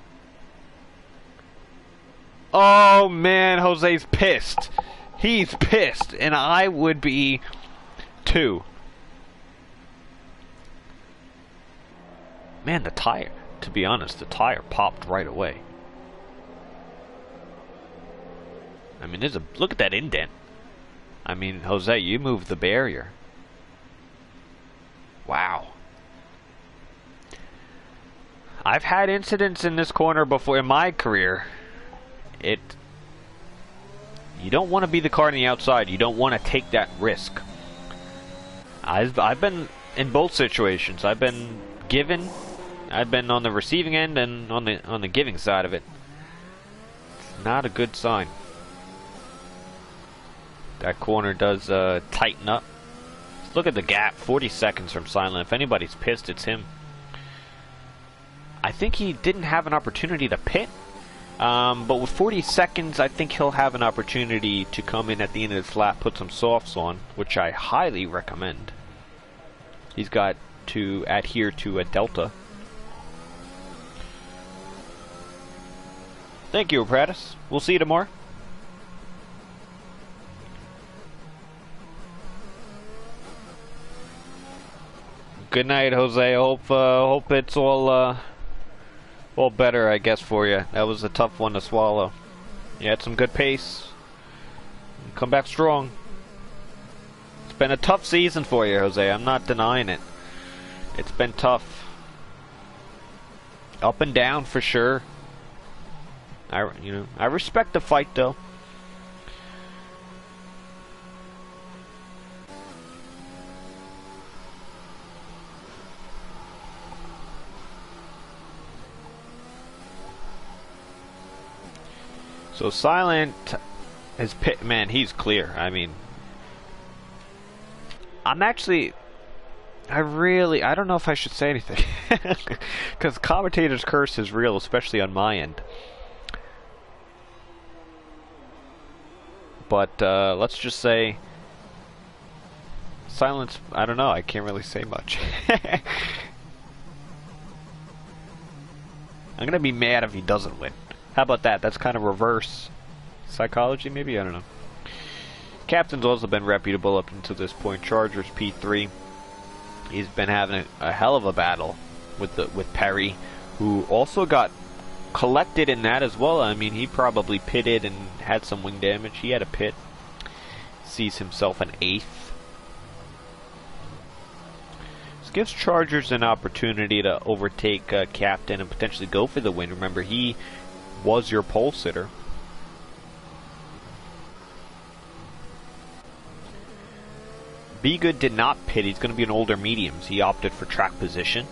Oh man, Jose's pissed. He's pissed, and I would be too. Man, the tire, to be honest, the tire popped right away. I mean, look at that indent. I mean, Jose, you moved the barrier. Wow. I've had incidents in this corner before in my career. You don't want to be the car on the outside. You don't want to take that risk. I've been in both situations. I've been given. I've been on the receiving end and on the giving side of it. It's not a good sign. That corner does tighten up. Look at the gap. 40 seconds from Silent. If anybody's pissed, it's him. I think he didn't have an opportunity to pit. But with 40 seconds, I think he'll have an opportunity to come in at the end of this lap, put some softs on, which I highly recommend. He's got to adhere to a delta. Thank you, Apparatus. We'll see you tomorrow. Good night, Jose. Hope it's all better, I guess, for you. That was a tough one to swallow. You had some good pace. Come back strong. It's been a tough season for you, Jose. I'm not denying it. It's been tough. Up and down for sure. I respect the fight though. So Silent is pit, man, he's clear. I mean, I don't know if I should say anything. Because commentator's curse is real, especially on my end. But let's just say Silence, I don't know, I can't really say much. I'm gonna be mad if he doesn't win. How about that? That's kind of reverse psychology, maybe? I don't know. Captain's also been reputable up until this point. Chargers P3. He's been having a hell of a battle with Perry, who also got collected in that as well. I mean, he probably pitted and had some wing damage. He had a pit. Sees himself an 8th. This gives Chargers an opportunity to overtake Captain and potentially go for the win. Remember, he was your pole sitter. Be Good did not pit. He's going to be an older mediums. He opted for track position.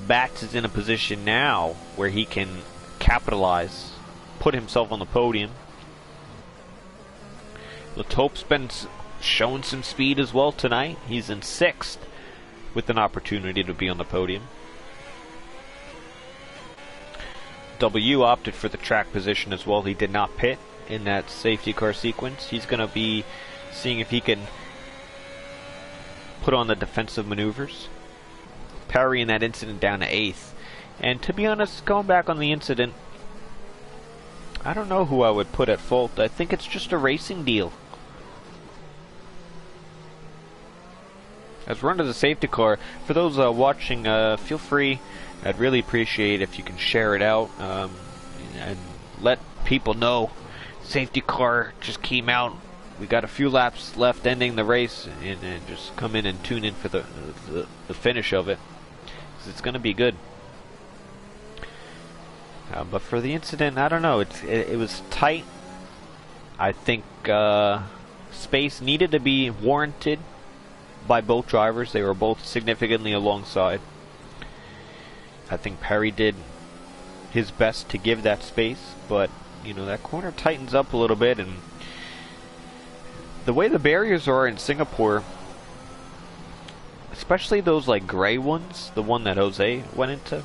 Bats is in a position now where he can capitalize, put himself on the podium. Latope's been showing some speed as well tonight. He's in 6th with an opportunity to be on the podium. W opted for the track position as well. He did not pit in that safety car sequence. He's going to be seeing if he can put on the defensive maneuvers. Perry in that incident down to 8th. And to be honest, going back on the incident, I don't know who I would put at fault. I think it's just a racing deal. As we're under the safety car, for those watching, feel free. I'd really appreciate if you can share it out and let people know. Safety car just came out. We got a few laps left ending the race, and just come in and tune in for the finish of it. It's going to be good. But for the incident, I don't know. It was tight. I think space needed to be warranted by both drivers. They were both significantly alongside. I think Perry did his best to give that space, but you know, that corner tightens up a little bit, and the way the barriers are in Singapore, especially those like gray ones, the one that Jose went into,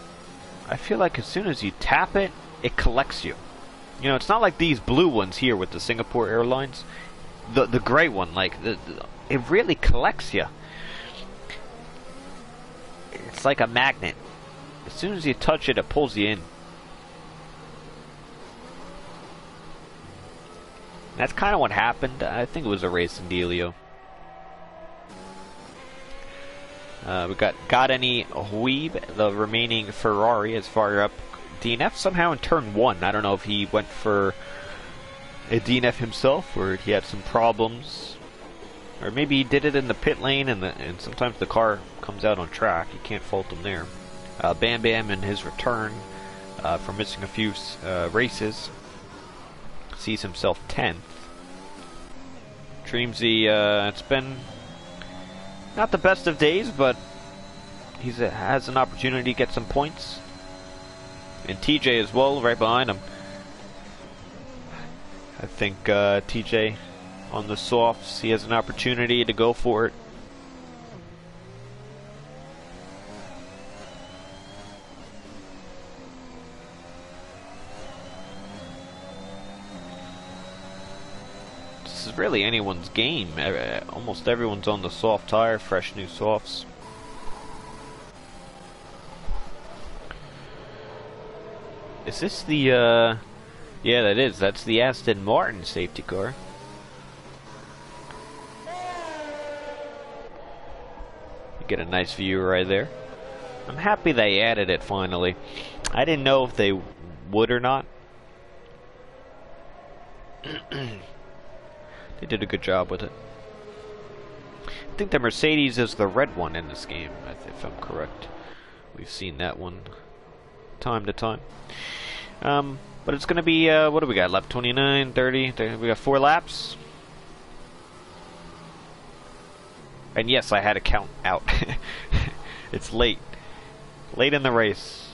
I feel like as soon as you tap it, it collects you. You know, it's not like these blue ones here with the Singapore Airlines. The gray one, like, it really collects you. It's like a magnet. As soon as you touch it, it pulls you in. That's kind of what happened. I think it was a racing dealio. We got any Huib, the remaining Ferrari, as far up. DNF somehow in turn 1. I don't know if he went for a DNF himself, or he had some problems, or maybe he did it in the pit lane, and sometimes the car comes out on track. You can't fault him there. Bam Bam in his return for missing a few races sees himself 10th. Dreamsy, it's been not the best of days, but he has an opportunity to get some points. And TJ as well, right behind him. I think TJ on the softs, he has an opportunity to go for it. This is really anyone's game. Almost everyone's on the soft tire, fresh new softs. Is this the, yeah, that is. That's the Aston Martin safety car. You get a nice view right there. I'm happy they added it finally. I didn't know if they would or not. They did a good job with it. I think the Mercedes is the red one in this game, if I'm correct. We've seen that one time to time. But it's going to be, what do we got? Lap 29, 30, we got 4 laps. And yes, I had to count out. It's late. Late in the race.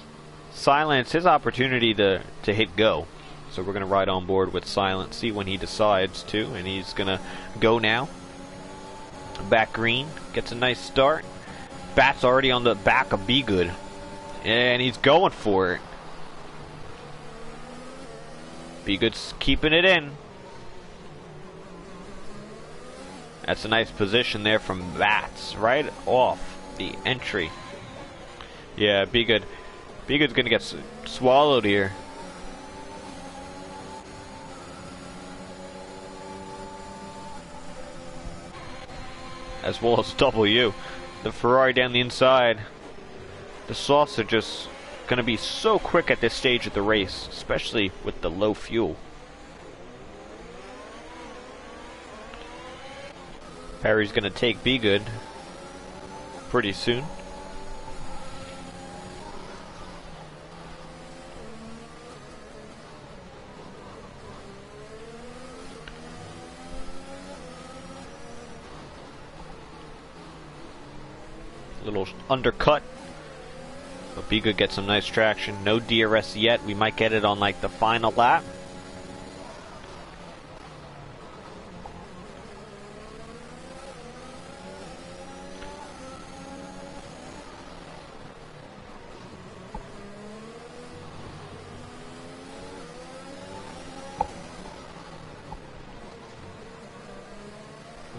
Silence his opportunity to hit go. So we're going to ride on board with Silence, see when he decides to. And he's going to go now. Back green. Gets a nice start. Bat's already on the back of Be Good. And he's going for it. Be Good's keeping it in. That's a nice position there from Bats. Right off the entry. Yeah, Be Good. Be Good's going to get swallowed here. As well as W. the Ferrari down the inside. The softs are just going to be so quick at this stage of the race, especially with the low fuel. Perry's going to take Be Good pretty soon. Little undercut, but Be Good gets some nice traction. No DRS yet. We might get it on like the final lap.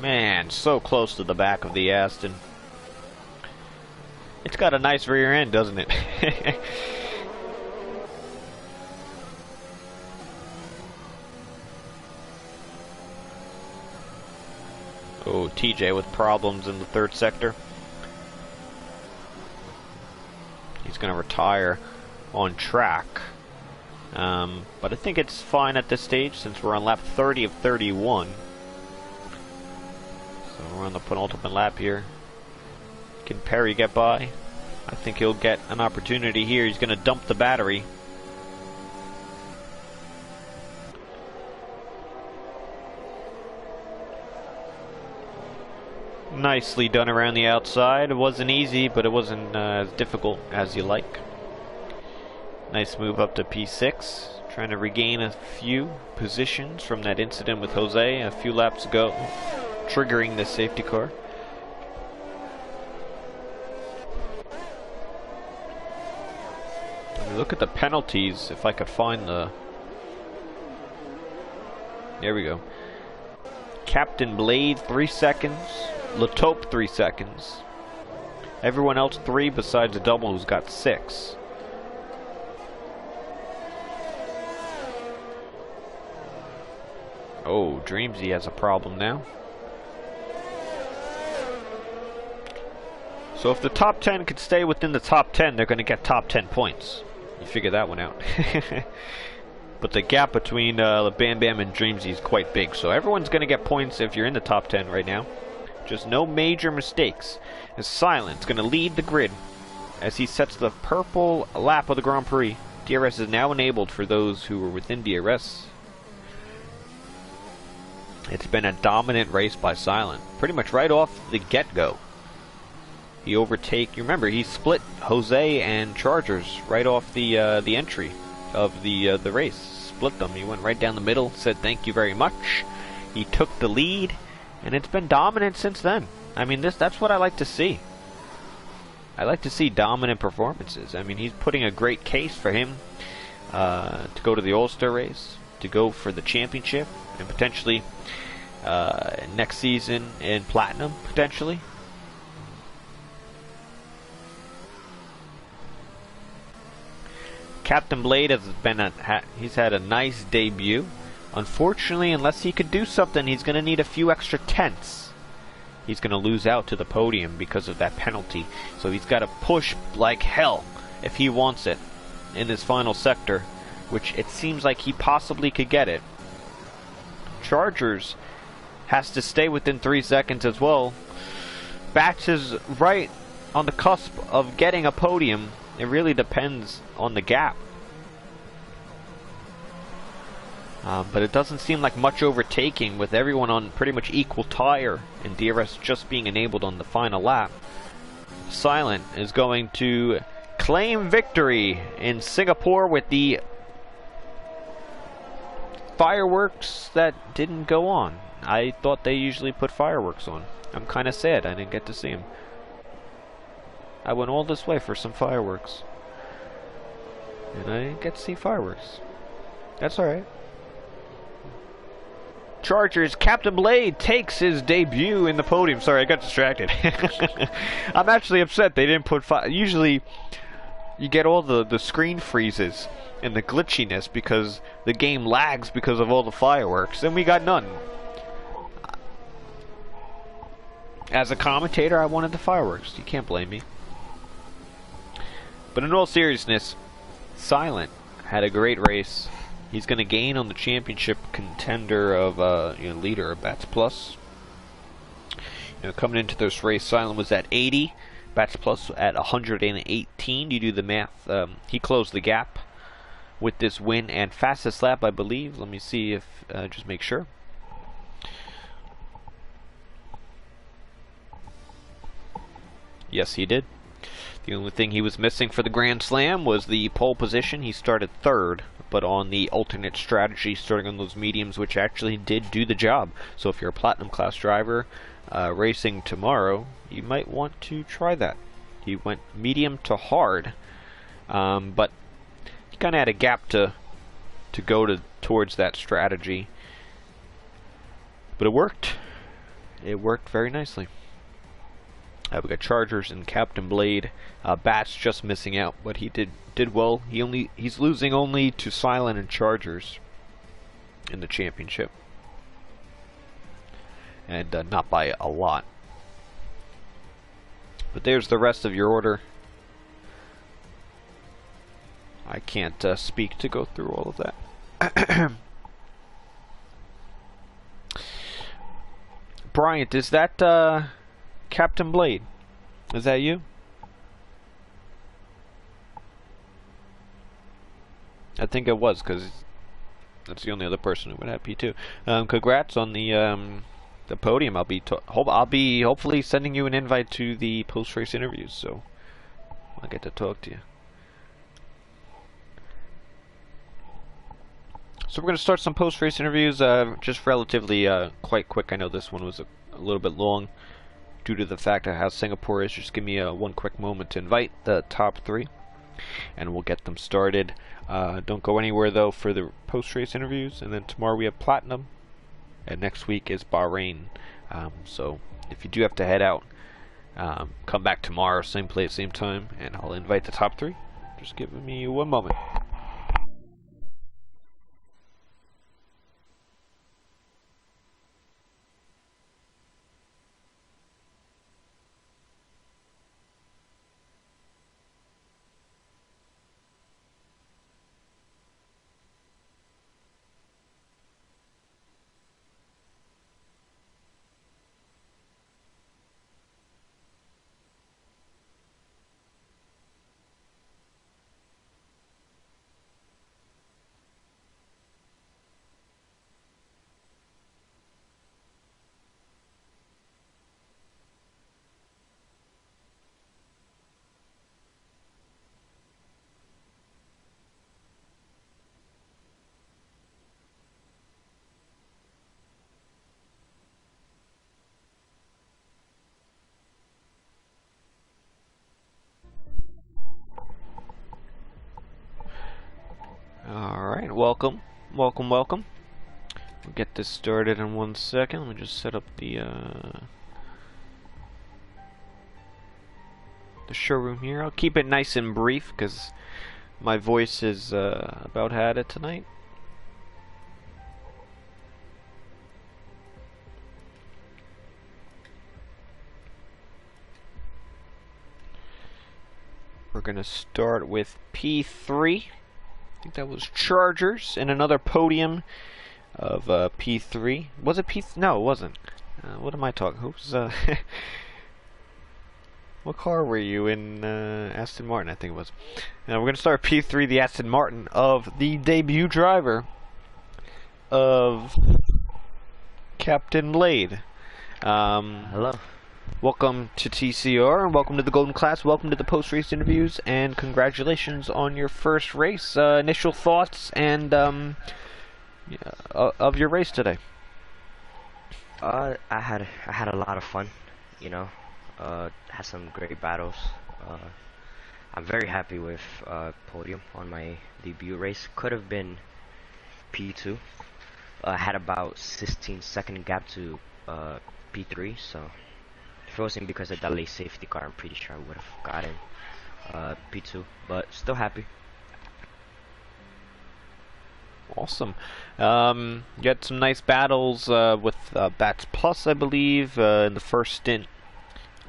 Man, so close to the back of the Aston. It's got a nice rear end, doesn't it? Oh, TJ with problems in the third sector. He's going to retire on track. But I think it's fine at this stage since we're on lap 30 of 31. So we're on the penultimate lap here. Can Perry get by? I think he'll get an opportunity here. He's going to dump the battery. Nicely done around the outside. It wasn't easy, but it wasn't as difficult as you like. Nice move up to P6. Trying to regain a few positions from that incident with Jose a few laps ago, triggering the safety car. Look at the penalties, if I could find the... There we go. Captain Blade, 3 seconds. Lataupe, 3 seconds. Everyone else 3 besides the double who's got 6. Oh, Dreamsy has a problem now. So if the top 10 could stay within the top 10, they're going to get top 10 points. You figure that one out. But the gap between Bam Bam and Dreamsy is quite big, so everyone's going to get points if you're in the top 10 right now. Just no major mistakes. As Silent's going to lead the grid as he sets the purple lap of the Grand Prix. DRS is now enabled for those who are within DRS. It's been a dominant race by Silent, pretty much right off the get-go. He overtake. You remember he split Jose and Chargers right off the entry of the race. Split them. He went right down the middle. Said thank you very much. He took the lead, and it's been dominant since then. I mean, that's what I like to see. I like to see dominant performances. I mean, he's putting a great case for him to go to the All-Star race, to go for the championship, and potentially next season in Platinum potentially. Captain Blade has been he's had a nice debut. Unfortunately, unless he could do something, he's going to need a few extra tenths. He's going to lose out to the podium because of that penalty. So he's got to push like hell if he wants it in this final sector, which it seems like he possibly could get it. Chargers has to stay within 3 seconds as well. Batch is right on the cusp of getting a podium. It really depends on the gap. But it doesn't seem like much overtaking with everyone on pretty much equal tire and DRS just being enabled on the final lap. Silent is going to claim victory in Singapore with the fireworks that didn't go on. I thought they usually put fireworks on. I'm kind of sad I didn't get to see them. I went all this way for some fireworks, and I didn't get to see fireworks. That's alright. Chargers, Captain Blade takes his debut in the podium. Sorry, I got distracted. I'm actually upset they didn't put usually you get all the screen freezes and the glitchiness because the game lags because of all the fireworks, and we got none. As a commentator, I wanted the fireworks. You can't blame me. But in all seriousness, Silent had a great race. He's going to gain on the championship contender of leader of Bats Plus. Coming into this race, Silent was at 80. Bats Plus at 118. You do the math. He closed the gap with this win and fastest lap, I believe. Let me see if just make sure. Yes, he did. The only thing he was missing for the Grand Slam was the pole position. He started third, but on the alternate strategy, starting on those mediums, which actually did do the job. So if you're a Platinum Class driver racing tomorrow, you might want to try that. He went medium to hard, but he kind of had a gap to go towards that strategy. But it worked. It worked very nicely. We got Chargers and Captain Blade. Bats just missing out, but he did well. He's losing only to Silent and Chargers in the championship, and not by a lot. But there's the rest of your order. I can't speak to go through all of that. Bryant, is that Captain Blade? Is that you? I think it was, because that's the only other person who would have P2. Congrats on the podium. I'll be hopefully sending you an invite to the post-race interviews, so I'll get to talk to you. So we're going to start some post-race interviews, just relatively quite quick. I know this one was a little bit long due to the fact of how Singapore is. Just give me one quick moment to invite the top three, and we'll get them started. Don't go anywhere though for the post-race interviews, and then tomorrow we have Platinum, and next week is Bahrain. So if you do have to head out, come back tomorrow, same place, same time, and I'll invite the top three. Just give me one moment. Alright, welcome. We'll get this started in 1 second. Let me just set up the showroom here. I'll keep it nice and brief because my voice is about had it tonight. We're going to start with P3. I think that was Chargers, and another podium of P3. Was it P3? No, it wasn't. What am I talking? Who's what car were you in? Aston Martin, I think it was. Now we're going to start P3, the Aston Martin of the debut driver of Captain Blade. Hello. Welcome to TCR, and welcome to the Golden Class. Welcome to the post-race interviews, and congratulations on your first race. Initial thoughts and of your race today. I had a lot of fun. Had some great battles. I'm very happy with podium on my debut race. Could have been P2. I had about 16-second gap to P3, so if it wasn't because of that late safety car, I'm pretty sure I would have gotten P2, but still happy. Awesome. You had some nice battles with Bats Plus, I believe, in the first stint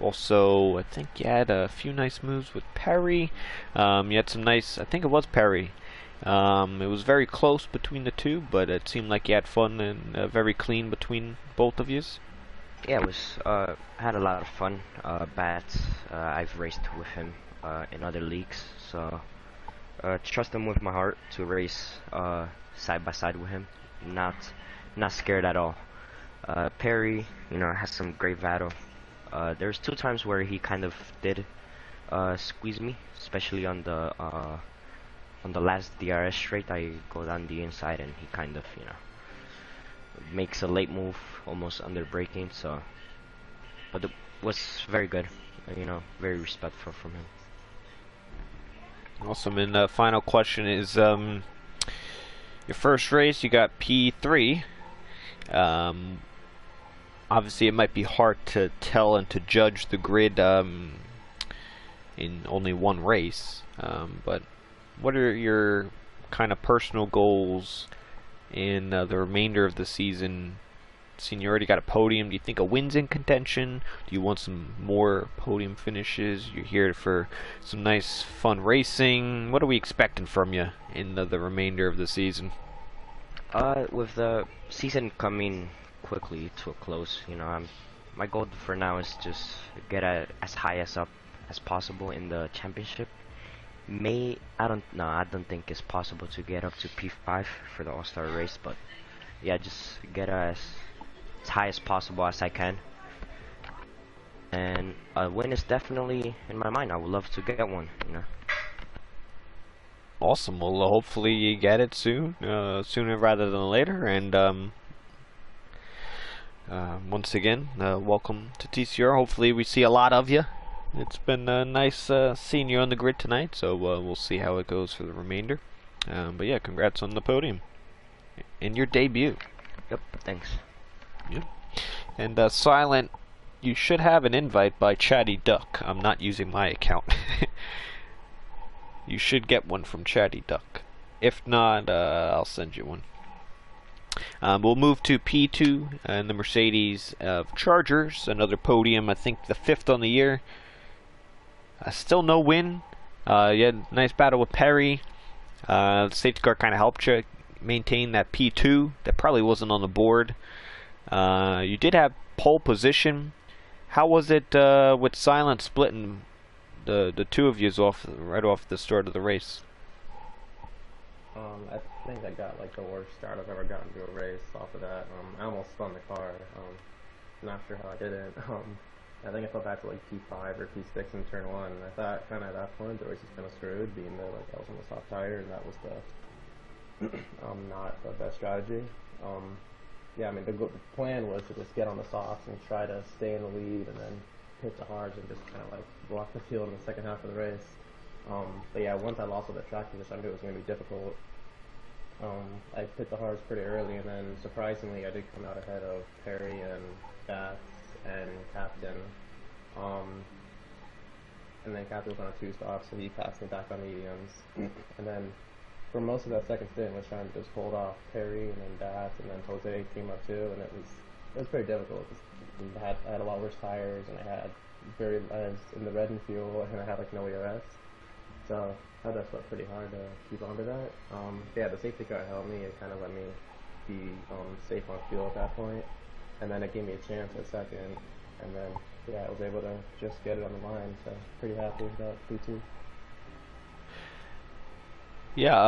Also, I think you had a few nice moves with Perry. You had some nice, I think it was Perry. It was very close between the two, but it seemed like you had fun and very clean between both of yous. Yeah, it was had a lot of fun. Bats. I've raced with him in other leagues, so trust him with my heart to race side by side with him. Not scared at all. Perry, has some great battle. There's two times where he kind of did squeeze me, especially on the last DRS straight. I go down the inside and he kind of makes a late move, almost under braking. So, but it was very good. Very respectful from him. Awesome. And the final question is, your first race you got P3. Obviously, it might be hard to tell and to judge the grid in only one race. But what are your kind of personal goals in the remainder of the season? Seeing you already got a podium, do you think a win's in contention? Do you want some more podium finishes? You're here for some nice fun racing. What are we expecting from you in the remainder of the season? With the season coming quickly to a close, my goal for now is just get as high up as possible in the championship. I don't think it's possible to get up to P5 for the All-Star race, but yeah, just get as high as possible as I can. And a win is definitely in my mind. I would love to get one, Awesome. Well, hopefully you get it soon, sooner rather than later. And once again, welcome to TCR. Hopefully we see a lot of you. It's been nice seeing you on the grid tonight, so we'll see how it goes for the remainder. But yeah, congrats on the podium and your debut. Yep, thanks. Yep. And Silent, you should have an invite by Chatty Duck. I'm not using my account. You should get one from Chatty Duck. If not, I'll send you one. We'll move to P2 and the Mercedes Chargers. Another podium, I think the 5th on the year. Still no win. You had a nice battle with Perry. The safety car kind of helped you maintain that P2 that probably wasn't on the board. You did have pole position. How was it with Silent splitting the two of yous right off the start of the race? I think I got like the worst start I've ever gotten to a race off of that. I almost spun the car. Not sure how I did it. I think I fell back to like P5 or P6 in turn 1, and I thought kind of at that point the race was kind of screwed, being that like I was on the soft tire, and that was the not the best strategy. Yeah, I mean the plan was to just get on the softs and try to stay in the lead, and then hit the hards and just kind of like block the field in the second half of the race. But yeah, once I lost all the track position, I knew it was going to be difficult. I hit the hards pretty early, and then surprisingly, I did come out ahead of Perry and Bats and Captain. And then Captain was on a 2-stop, so he passed me back on mediums. And then for most of that second stint, was trying to just hold off Perry and then Bats, and then Jose came up too, and it was pretty difficult. I had a lot worse tires, and I was in the red and fuel, and I had like no ERS. So I had to sweat pretty hard to keep on to that. Yeah, the safety car helped me. It kind of let me be safe on fuel at that point, and then it gave me a chance at second, and then yeah, I was able to just get it on the line. So pretty happy with that P2. Yeah.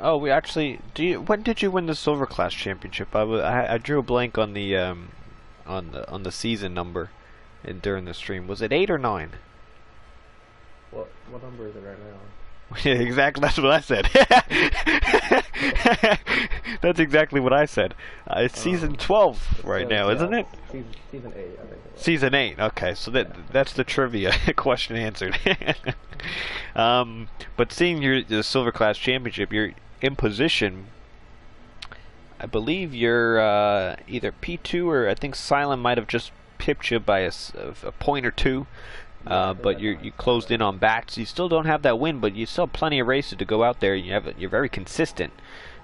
Oh, we actually. When did you win the Silver Class Championship? I drew a blank on the season number. During the stream, was it 8 or 9? What number is it right now? Yeah, exactly. That's what I said. That's exactly what I said. It's season 12 right now, isn't it? Season 8, I think. Season 8. Okay, so that's the trivia question answered. But seeing the Silver Class Championship, you're in position. I believe you're either P2 or I think Silent might have just pipped you by a point or two, but you closed in on Bats. You still don't have that win, but you still have plenty of races to go out there. You're very consistent.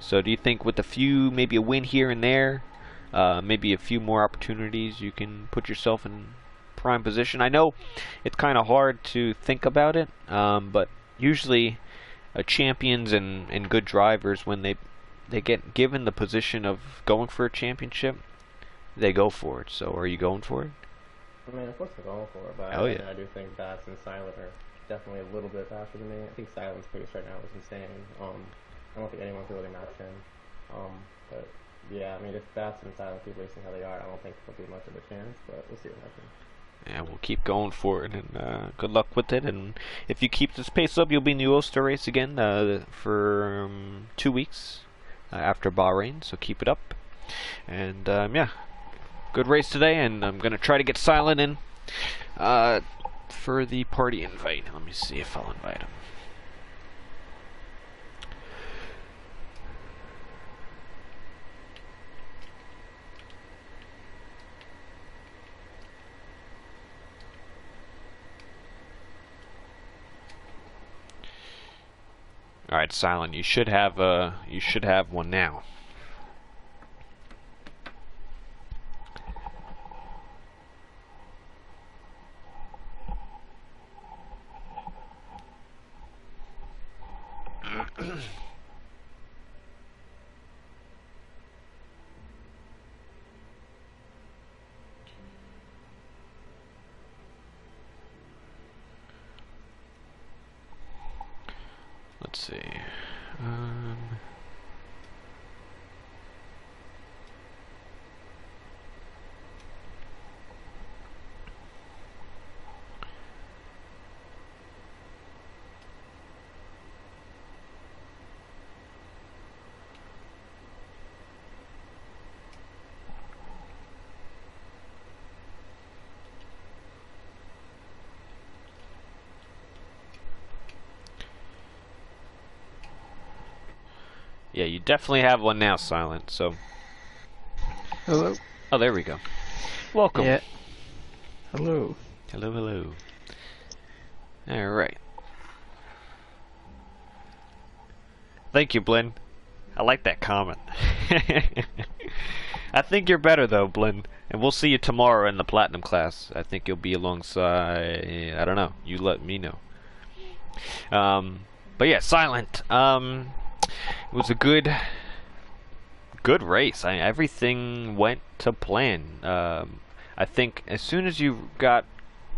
So do you think with maybe a win here and there, maybe a few more opportunities, you can put yourself in prime position. I know it's kind of hard to think about it, but usually champions and good drivers, when they get given the position of going for a championship, they go for it. So are you going for it? I mean, of course I'm going for it, but Oh, yeah. I do think Bats and Silent are definitely a little bit faster than me. I think Silent's pace right now is insane. I don't think anyone can really match him. But yeah, I mean, if Bats and Silent keep racing how they are, I don't think there'll be much of a chance, but we'll see what happens. Yeah, we'll keep going for it, and good luck with it. And if you keep this pace up, you'll be in the Ulster race again for 2 weeks after Bahrain, so keep it up. And yeah, good race today, and I'm going to try to get Silent in for the party invite. Let me see if I'll invite him. All right, Silent, you should have one now. Let's see. Yeah, you definitely have one now, Silent. So. Hello. Oh, there we go. Welcome. Yeah. Hello. Hello, hello. All right. Thank you, Blinn. I like that comment. I think you're better though, Blinn. And we'll see you tomorrow in the Platinum class. I think you'll be alongside. I don't know. You let me know. But yeah, Silent. It was a good race. Everything went to plan. I think as soon as you got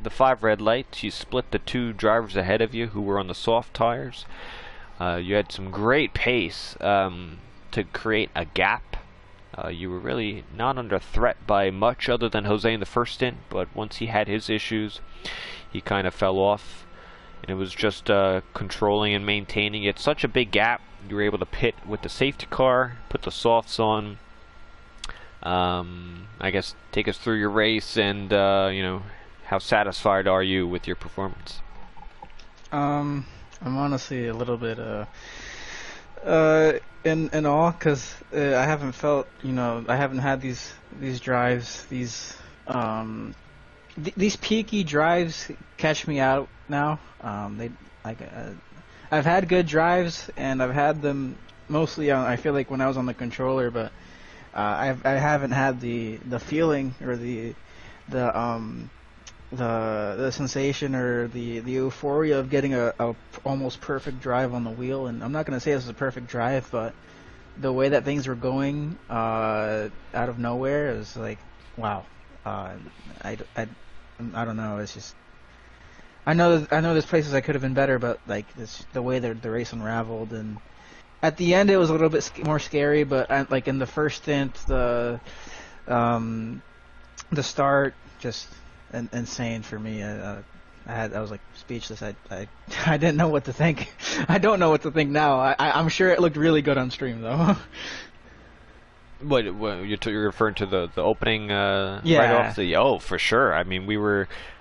the 5 red lights, you split the 2 drivers ahead of you who were on the soft tires. You had some great pace to create a gap. You were really not under threat by much other than Jose in the first stint, but once he had his issues, he kind of fell off. And it was just controlling and maintaining. It's such a big gap. You were able to pit with the safety car, put the softs on. I guess take us through your race and you know, how satisfied are you with your performance? I'm honestly a little bit in awe because I haven't felt, you know, I haven't had these drives, these peaky drives catch me out now. I've had good drives and I've had them mostly on, I feel like when I was on the controller, but I haven't had the feeling or the sensation or the euphoria of getting a almost perfect drive on the wheel. And I'm not going to say this is a perfect drive, but the way that things were going out of nowhere is like, wow. I don't know. It's just, I know there's places I could have been better, but like the way the race unraveled, and at the end it was a little bit more scary. But like in the first stint, the start just insane for me. I was like speechless. I didn't know what to think. I don't know what to think now. I'm sure it looked really good on stream though. What you're referring to the opening yeah. right off the for sure. I mean,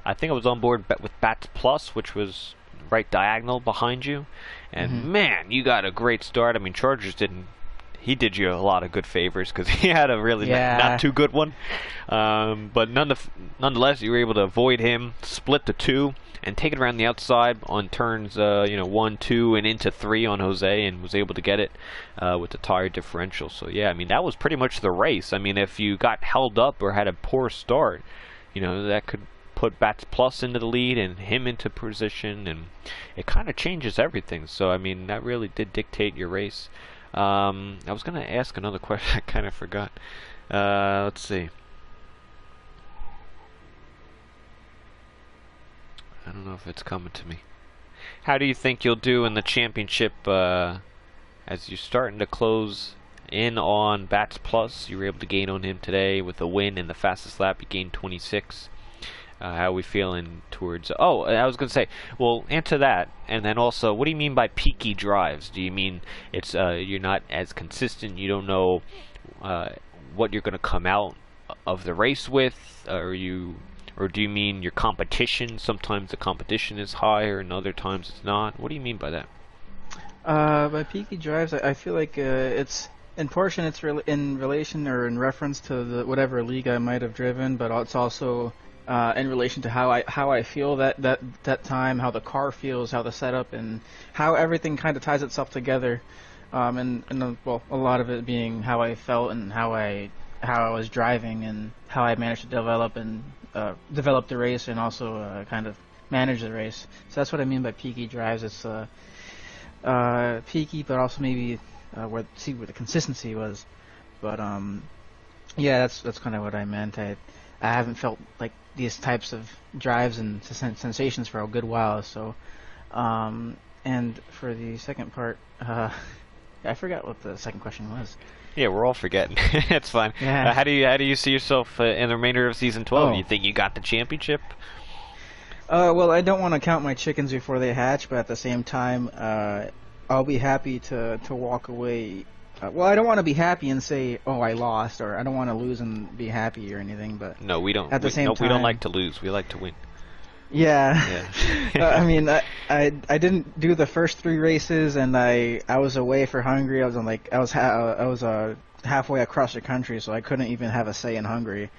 I think I was on board with Bats Plus, which was right diagonal behind you, and man, you got a great start. I mean, Chargers he did you a lot of good favors because he had a really not too good one, but nonetheless you were able to avoid him, split the 2, and take it around the outside on turns 1, 2, and into 3 on Jose, and was able to get it with the tire differential. So yeah, I mean, that was pretty much the race. I mean, if you got held up or had a poor start, that could put Bats Plus into the lead and him into position, and it kind of changes everything. So I mean, that really did dictate your race. I was going to ask another question. I kind of forgot. Let's see. I don't know if it's coming to me. How do you think you'll do in the championship as you're starting to close in on Bats Plus? You were able to gain on him today with a win in the fastest lap. You gained 26. How are we feeling towards... Oh, I was going to say, well, answer that. And then also, what do you mean by peaky drives? Do you mean it's you're not as consistent, you don't know what you're going to come out of the race with? Or do you mean your competition? Sometimes the competition is higher and other times it's not. What do you mean by that? By peaky drives, I feel like it's... In portion, it's in relation or in reference to whatever league I might have driven, but it's also... in relation to how I feel that time, how the car feels, how the setup, and how everything kind of ties itself together, well, a lot of it being how I felt and how I was driving and how I managed to develop the race and also kind of manage the race. So that's what I mean by peaky drives. It's peaky, but also maybe where the consistency was. But yeah, that's kind of what I meant. I haven't felt like these types of drives and sensations for a good while. So, and for the second part, I forgot what the second question was. Yeah, we're all forgetting. It's fine. Yeah. How do you see yourself in the remainder of season 12? Oh. You think you got the championship? Well, I don't want to count my chickens before they hatch, but at the same time, I'll be happy to walk away. Well, I don't want to be happy and say, "Oh, I lost," or I don't want to lose and be happy or anything. But no, we don't. At the same time, we don't like to lose. We like to win. Yeah. I mean, I didn't do the first 3 races, and I was away for Hungary. I was halfway across the country, so I couldn't even have a say in Hungary.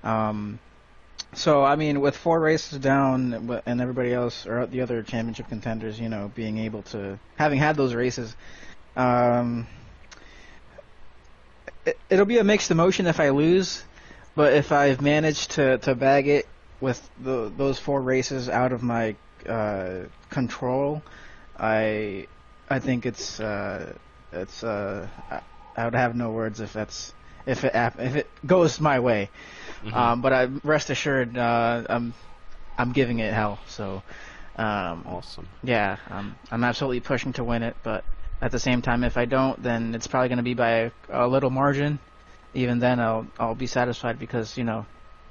So I mean, with 4 races down, and everybody else or the other championship contenders, being able to having had those races. It'll be a mixed emotion if I lose, but if I've managed to bag it with those 4 races out of my control, I think it's I would have no words if it goes my way. Mm-hmm. But rest assured, I'm giving it hell. So awesome. Yeah, I'm absolutely pushing to win it, but. At the same time, if I don't, then it's probably going to be by a little margin. Even then, I'll be satisfied because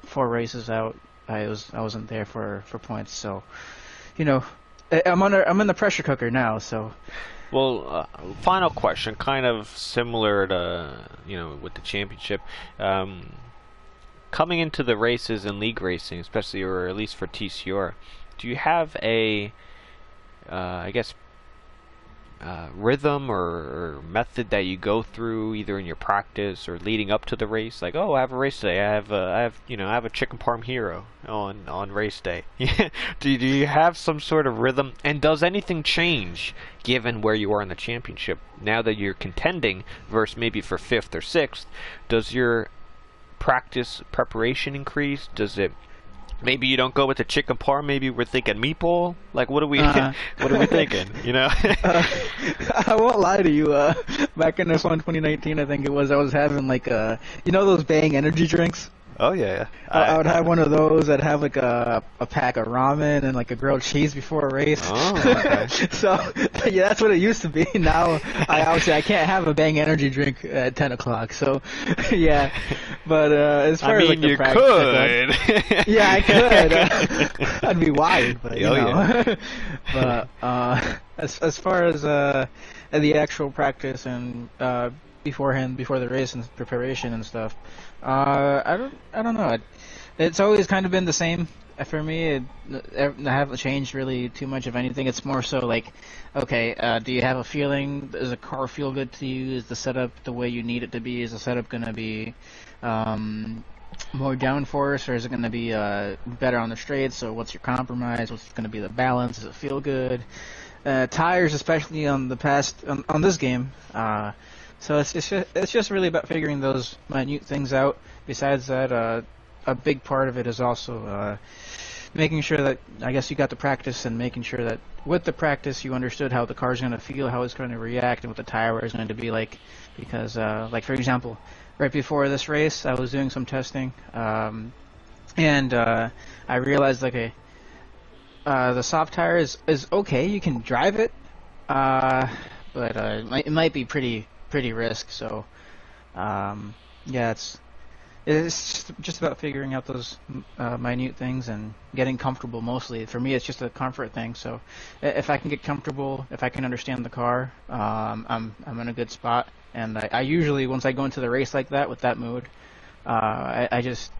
4 races out, I wasn't there for points. So, I'm in the pressure cooker now. So, well, final question, kind of similar to with the championship. Coming into the races in league racing, especially or at least for TCR, do you have a rhythm or method that you go through either in your practice or leading up to the race? Like, oh, I have a race today. I have a chicken parm hero on race day. do you have some sort of rhythm? And does anything change given where you are in the championship now that you're contending versus maybe for 5th or 6th? Does your practice preparation increase? Does it? Maybe you don't go with the chicken parm. Maybe we're thinking meatball. Like, what are we thinking? I won't lie to you. Back in this one, 2019, I think it was. I was having like those Bang energy drinks. Oh yeah. I would have one of those. I'd have like a pack of ramen and like a grilled cheese before a race. Oh, okay. So yeah, that's what it used to be. Now I can't have a Bang energy drink at 10 o'clock. So yeah, but as far as like the practice, could. Yeah, I could. I'd be wired, but Yeah. But as far as the actual practice and beforehand, before the race and preparation and stuff, I don't know. It's always kind of been the same for me. I haven't changed really too much of anything. It's more so like, okay, do you have a feeling? Does the car feel good to you? Is the setup the way you need it to be? Is the setup going to be more downforce, or is it going to be better on the straight? So what's your compromise? What's going to be the balance? Does it feel good? Tires, especially on the past on this game. So it's just really about figuring those minute things out. Besides that, a big part of it is also making sure that, I guess, you got the practice, and making sure that with the practice you understood how the car's going to feel, how it's going to react, and what the tire wear is going to be like. Because, like, for example, right before this race, I was doing some testing, and I realized, like, the soft tire is okay. You can drive it, but it might be pretty risk. So, yeah, it's just about figuring out those minute things and getting comfortable. Mostly for me, it's just a comfort thing. So if I can get comfortable, if I can understand the car, I'm in a good spot. And I usually, once I go into the race like that with that mood, I just,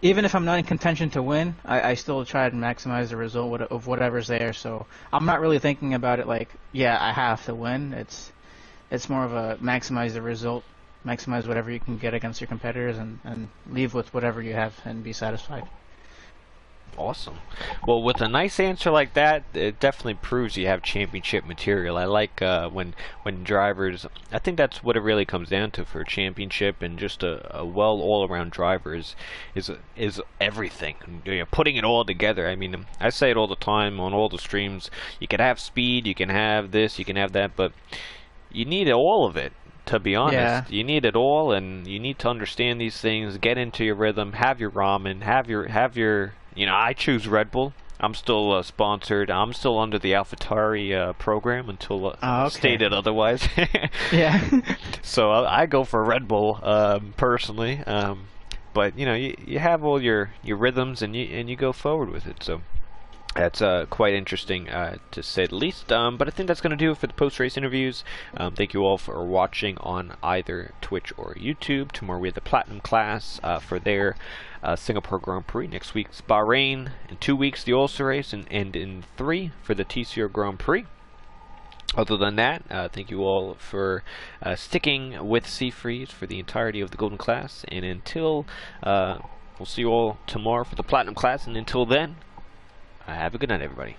even if I'm not in contention to win, I still try to maximize the result of whatever's there. So I'm not really thinking about it like, yeah, I have to win. It's more of a maximize the result, maximize whatever you can get against your competitors, and leave with whatever you have and be satisfied. Awesome. Well, with a nice answer like that, it definitely proves you have championship material. I like when drivers, I think that's what it really comes down to for a championship, and just a well all-around driver is everything. You know, putting it all together. I mean, I say it all the time on all the streams. You can have speed, you can have this, you can have that, but you need all of it. To be honest, Yeah. You need it all, and you need to understand these things, get into your rhythm, have your ramen, have your. You know, I choose Red Bull. I'm still sponsored. I'm still under the AlphaTauri program until stated otherwise. Yeah. So I go for Red Bull personally. But you know, you have all your rhythms, and you go forward with it. So that's quite interesting, to say the least. But I think that's going to do it for the post-race interviews. Thank you all for watching on either Twitch or YouTube. Tomorrow we have the Platinum class for their Singapore Grand Prix. Next week's Bahrain. In 2 weeks, the Ulster race. And in 3 for the TCR Grand Prix. Other than that, thank you all for sticking with Seafreeze for the entirety of the Golden Class. And until, we'll see you all tomorrow for the Platinum class. And until then, have a good night, everybody.